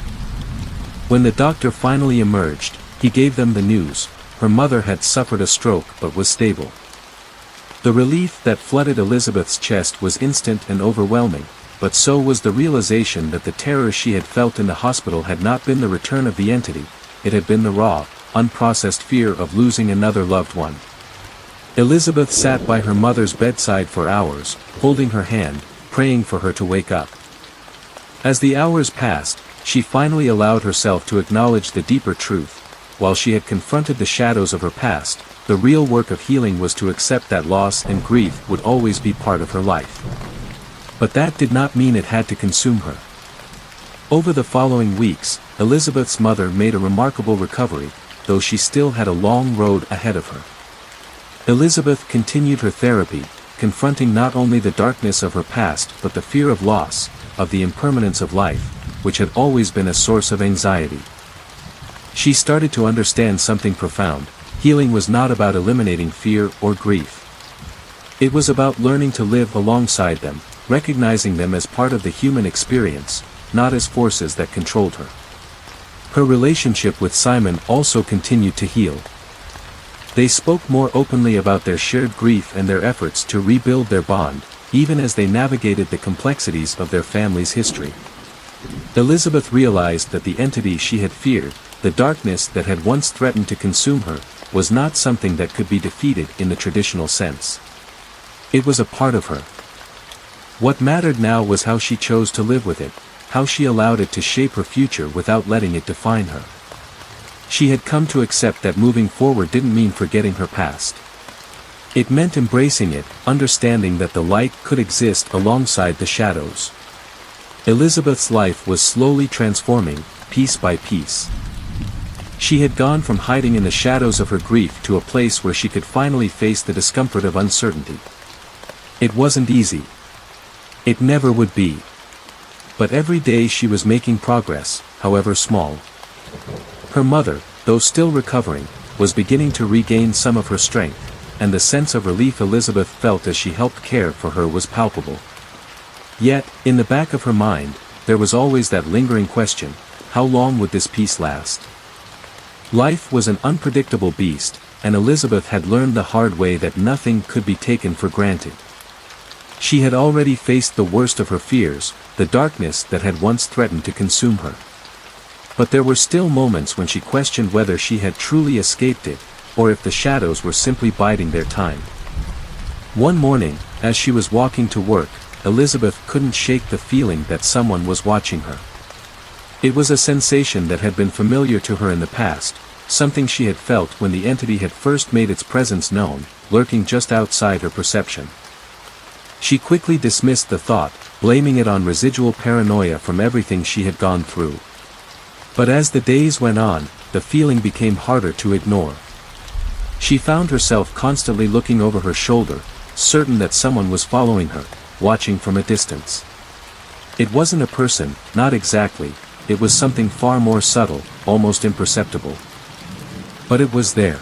When the doctor finally emerged, he gave them the news: her mother had suffered a stroke but was stable. The relief that flooded Elizabeth's chest was instant and overwhelming, but so was the realization that the terror she had felt in the hospital had not been the return of the entity, it had been the raw, unprocessed fear of losing another loved one. Elizabeth sat by her mother's bedside for hours, holding her hand, praying for her to wake up. As the hours passed, she finally allowed herself to acknowledge the deeper truth. While she had confronted the shadows of her past, the real work of healing was to accept that loss and grief would always be part of her life. But that did not mean it had to consume her. Over the following weeks, Elizabeth's mother made a remarkable recovery, though she still had a long road ahead of her. Elizabeth continued her therapy, confronting not only the darkness of her past but the fear of loss, of the impermanence of life, which had always been a source of anxiety. She started to understand something profound: healing was not about eliminating fear or grief. It was about learning to live alongside them, recognizing them as part of the human experience, not as forces that controlled her. Her relationship with Simon also continued to heal. They spoke more openly about their shared grief and their efforts to rebuild their bond, even as they navigated the complexities of their family's history. Elizabeth realized that the entity she had feared, the darkness that had once threatened to consume her, was not something that could be defeated in the traditional sense. It was a part of her. What mattered now was how she chose to live with it, how she allowed it to shape her future without letting it define her. She had come to accept that moving forward didn't mean forgetting her past. It meant embracing it, understanding that the light could exist alongside the shadows. Elizabeth's life was slowly transforming, piece by piece. She had gone from hiding in the shadows of her grief to a place where she could finally face the discomfort of uncertainty. It wasn't easy. It never would be. But every day she was making progress, however small. Her mother, though still recovering, was beginning to regain some of her strength, and the sense of relief Elizabeth felt as she helped care for her was palpable. Yet, in the back of her mind, there was always that lingering question: how long would this peace last? Life was an unpredictable beast, and Elizabeth had learned the hard way that nothing could be taken for granted. She had already faced the worst of her fears, the darkness that had once threatened to consume her. But there were still moments when she questioned whether she had truly escaped it, or if the shadows were simply biding their time. One morning, as she was walking to work, Elizabeth couldn't shake the feeling that someone was watching her. It was a sensation that had been familiar to her in the past, something she had felt when the entity had first made its presence known, lurking just outside her perception. She quickly dismissed the thought, blaming it on residual paranoia from everything she had gone through. But as the days went on, the feeling became harder to ignore. She found herself constantly looking over her shoulder, certain that someone was following her, watching from a distance. It wasn't a person, not exactly, it was something far more subtle, almost imperceptible. But it was there.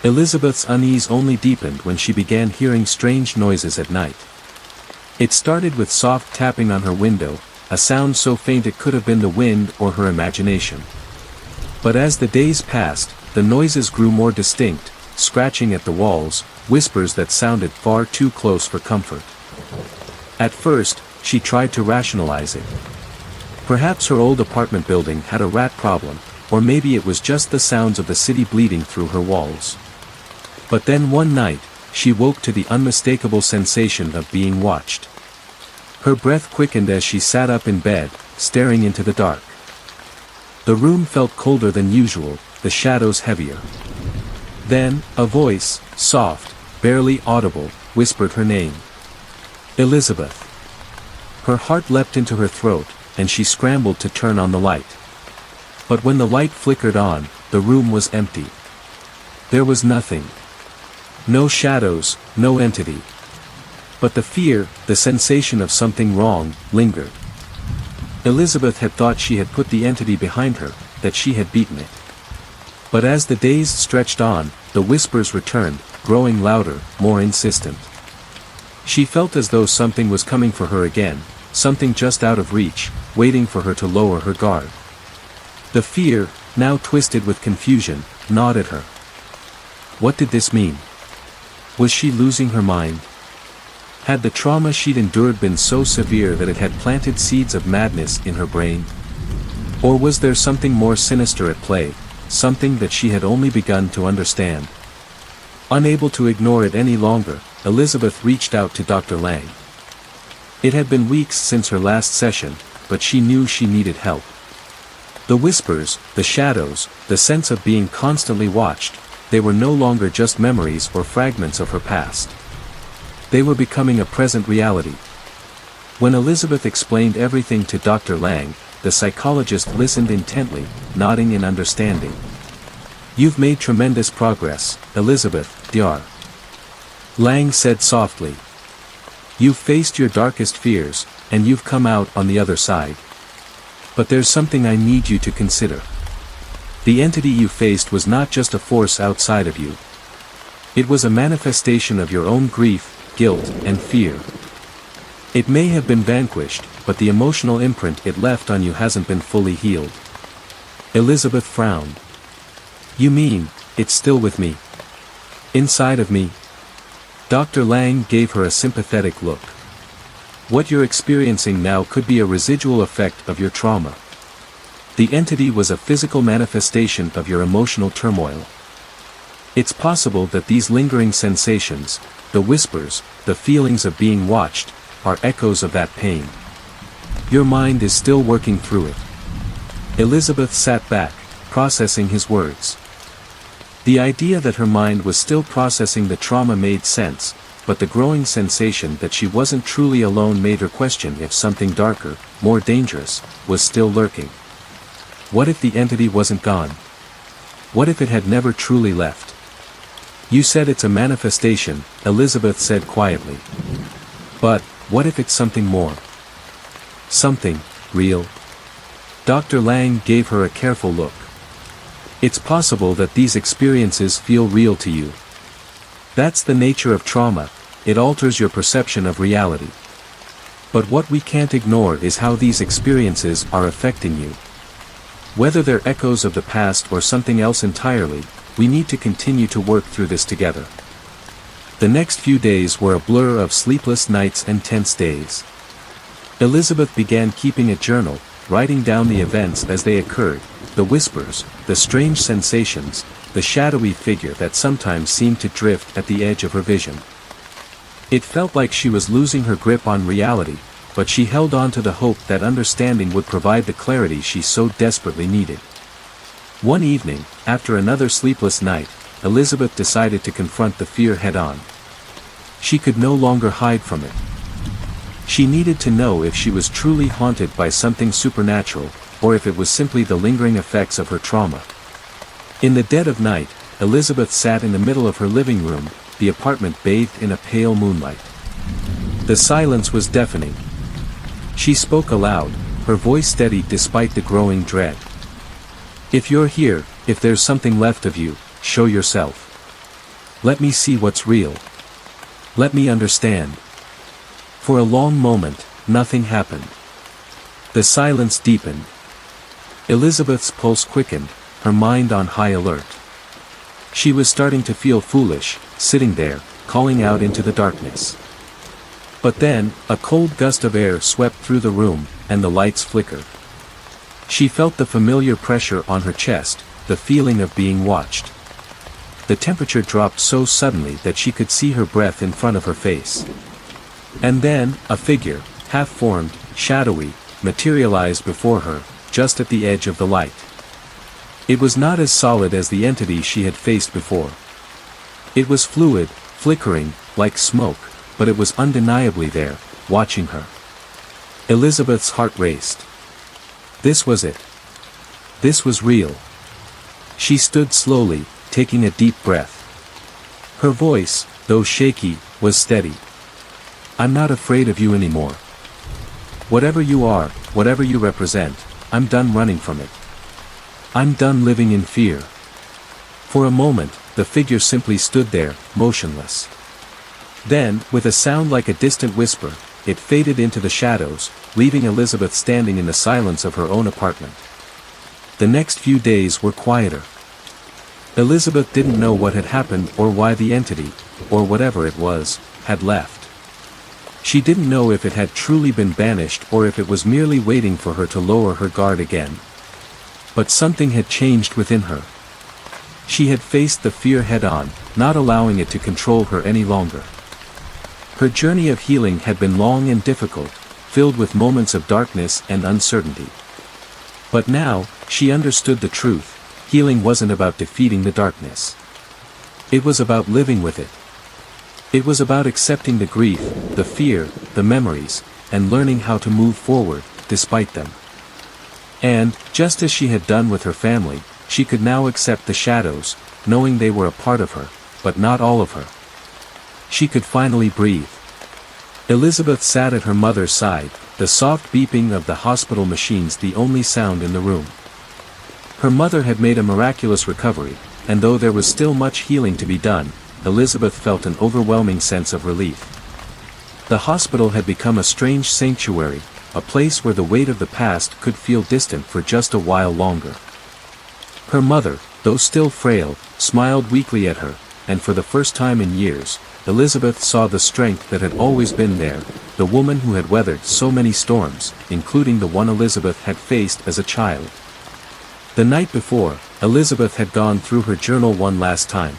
Elizabeth's unease only deepened when she began hearing strange noises at night. It started with soft tapping on her window, a sound so faint it could have been the wind or her imagination. But as the days passed, the noises grew more distinct, scratching at the walls, whispers that sounded far too close for comfort. At first, she tried to rationalize it. Perhaps her old apartment building had a rat problem, or maybe it was just the sounds of the city bleeding through her walls. But then one night, she woke to the unmistakable sensation of being watched. Her breath quickened as she sat up in bed, staring into the dark. The room felt colder than usual, the shadows heavier. Then, a voice, soft, barely audible, whispered her name. Elizabeth. Her heart leapt into her throat, and she scrambled to turn on the light. But when the light flickered on, the room was empty. There was nothing. No shadows, no entity. But the fear, the sensation of something wrong, lingered. Elizabeth had thought she had put the entity behind her, that she had beaten it. But as the days stretched on, the whispers returned, growing louder, more insistent. She felt as though something was coming for her again, something just out of reach, waiting for her to lower her guard. The fear, now twisted with confusion, gnawed at her. What did this mean? Was she losing her mind? Had the trauma she'd endured been so severe that it had planted seeds of madness in her brain? Or was there something more sinister at play, something that she had only begun to understand? Unable to ignore it any longer, Elizabeth reached out to Dr. Lang. It had been weeks since her last session, but she knew she needed help. The whispers, the shadows, the sense of being constantly watched, they were no longer just memories or fragments of her past. They were becoming a present reality. When Elizabeth explained everything to Dr. Lang, the psychologist listened intently, nodding in understanding. "You've made tremendous progress, Elizabeth, Dr. Lang said softly. "You've faced your darkest fears, and you've come out on the other side. But there's something I need you to consider. The entity you faced was not just a force outside of you. It was a manifestation of your own grief, guilt, and fear. It may have been vanquished, but the emotional imprint it left on you hasn't been fully healed." Elizabeth frowned. "You mean, it's still with me? Inside of me?" Dr. Lang gave her a sympathetic look. "What you're experiencing now could be a residual effect of your trauma. The entity was a physical manifestation of your emotional turmoil. It's possible that these lingering sensations, the whispers, the feelings of being watched, are echoes of that pain. Your mind is still working through it." Elizabeth sat back, processing his words. The idea that her mind was still processing the trauma made sense, but the growing sensation that she wasn't truly alone made her question if something darker, more dangerous, was still lurking. What if the entity wasn't gone? What if it had never truly left? "You said it's a manifestation," Elizabeth said quietly. "But, what if it's something more? Something real?" Dr. Lang gave her a careful look. "It's possible that these experiences feel real to you. That's the nature of trauma, it alters your perception of reality. But what we can't ignore is how these experiences are affecting you. Whether they're echoes of the past or something else entirely, we need to continue to work through this together." The next few days were a blur of sleepless nights and tense days. Elizabeth began keeping a journal, writing down the events as they occurred, the whispers, the strange sensations, the shadowy figure that sometimes seemed to drift at the edge of her vision. It felt like she was losing her grip on reality, but she held on to the hope that understanding would provide the clarity she so desperately needed. One evening, after another sleepless night, Elizabeth decided to confront the fear head-on. She could no longer hide from it. She needed to know if she was truly haunted by something supernatural, or if it was simply the lingering effects of her trauma. In the dead of night, Elizabeth sat in the middle of her living room, the apartment bathed in a pale moonlight. The silence was deafening. She spoke aloud, her voice steady despite the growing dread. "If you're here, if there's something left of you, show yourself. Let me see what's real. Let me understand." For a long moment, nothing happened. The silence deepened. Elizabeth's pulse quickened, her mind on high alert. She was starting to feel foolish, sitting there, calling out into the darkness. But then, a cold gust of air swept through the room, and the lights flickered. She felt the familiar pressure on her chest, the feeling of being watched. The temperature dropped so suddenly that she could see her breath in front of her face. And then, a figure, half-formed, shadowy, materialized before her, just at the edge of the light. It was not as solid as the entity she had faced before. It was fluid, flickering, like smoke, but it was undeniably there, watching her. Elizabeth's heart raced. This was it. This was real. She stood slowly, taking a deep breath. Her voice, though shaky, was steady. "I'm not afraid of you anymore. Whatever you are, whatever you represent, I'm done running from it. I'm done living in fear." For a moment, the figure simply stood there, motionless. Then, with a sound like a distant whisper, it faded into the shadows, leaving Elizabeth standing in the silence of her own apartment. The next few days were quieter. Elizabeth didn't know what had happened or why the entity, or whatever it was, had left. She didn't know if it had truly been banished or if it was merely waiting for her to lower her guard again. But something had changed within her. She had faced the fear head-on, not allowing it to control her any longer. Her journey of healing had been long and difficult, filled with moments of darkness and uncertainty. But now, she understood the truth. Healing wasn't about defeating the darkness. It was about living with it. It was about accepting the grief, the fear, the memories, and learning how to move forward, despite them. And, just as she had done with her family, she could now accept the shadows, knowing they were a part of her, but not all of her. She could finally breathe. Elizabeth sat at her mother's side, the soft beeping of the hospital machines the only sound in the room. Her mother had made a miraculous recovery, and though there was still much healing to be done, Elizabeth felt an overwhelming sense of relief. The hospital had become a strange sanctuary, a place where the weight of the past could feel distant for just a while longer. Her mother, though still frail, smiled weakly at her, and for the first time in years, Elizabeth saw the strength that had always been there, the woman who had weathered so many storms, including the one Elizabeth had faced as a child. The night before, Elizabeth had gone through her journal one last time.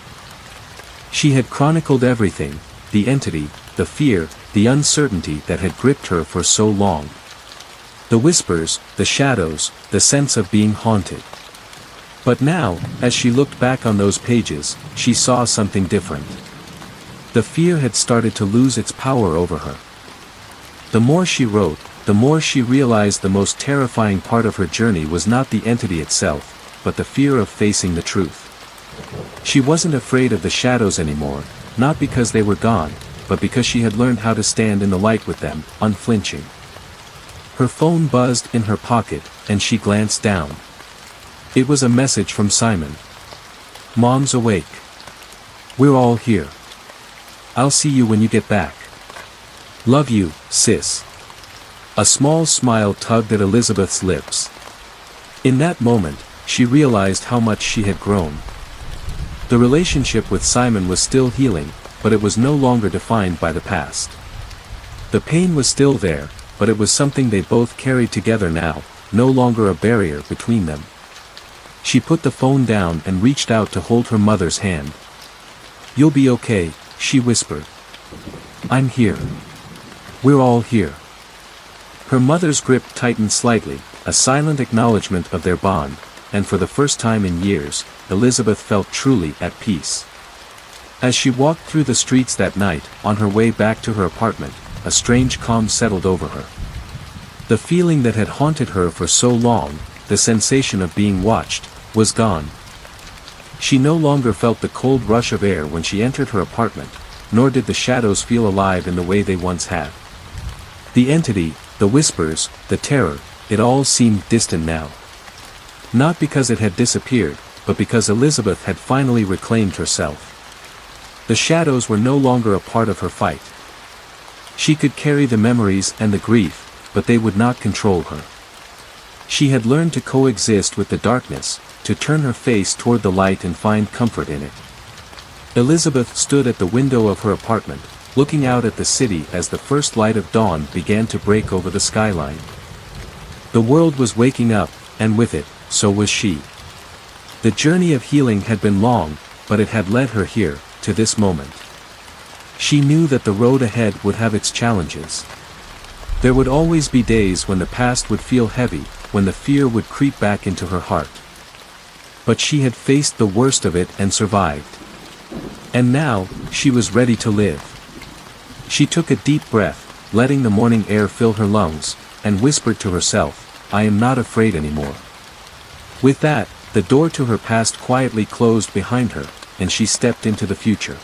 She had chronicled everything, the entity, the fear, the uncertainty that had gripped her for so long. The whispers, the shadows, the sense of being haunted. But now, as she looked back on those pages, she saw something different. The fear had started to lose its power over her. The more she wrote, the more she realized the most terrifying part of her journey was not the entity itself, but the fear of facing the truth. She wasn't afraid of the shadows anymore, not because they were gone, but because she had learned how to stand in the light with them, unflinching. Her phone buzzed in her pocket, and she glanced down. It was a message from Simon. "Mom's awake. We're all here. I'll see you when you get back. Love you, sis." A small smile tugged at Elizabeth's lips. In that moment, she realized how much she had grown. The relationship with Simon was still healing, but it was no longer defined by the past. The pain was still there, but it was something they both carried together now, no longer a barrier between them. She put the phone down and reached out to hold her mother's hand. "You'll be okay," she whispered. "I'm here. We're all here." Her mother's grip tightened slightly, a silent acknowledgement of their bond, and for the first time in years, Elizabeth felt truly at peace. As she walked through the streets that night, on her way back to her apartment, a strange calm settled over her. The feeling that had haunted her for so long, the sensation of being watched, was gone. She no longer felt the cold rush of air when she entered her apartment, nor did the shadows feel alive in the way they once had. The entity, the whispers, the terror, it all seemed distant now. Not because it had disappeared, but because Elizabeth had finally reclaimed herself. The shadows were no longer a part of her fight. She could carry the memories and the grief, but they would not control her. She had learned to coexist with the darkness, to turn her face toward the light and find comfort in it. Elizabeth stood at the window of her apartment, looking out at the city as the first light of dawn began to break over the skyline. The world was waking up, and with it, so was she. The journey of healing had been long, but it had led her here, to this moment. She knew that the road ahead would have its challenges. There would always be days when the past would feel heavy, when the fear would creep back into her heart. But she had faced the worst of it and survived. And now, she was ready to live. She took a deep breath, letting the morning air fill her lungs, and whispered to herself, "I am not afraid anymore." With that, the door to her past quietly closed behind her, and she stepped into the future.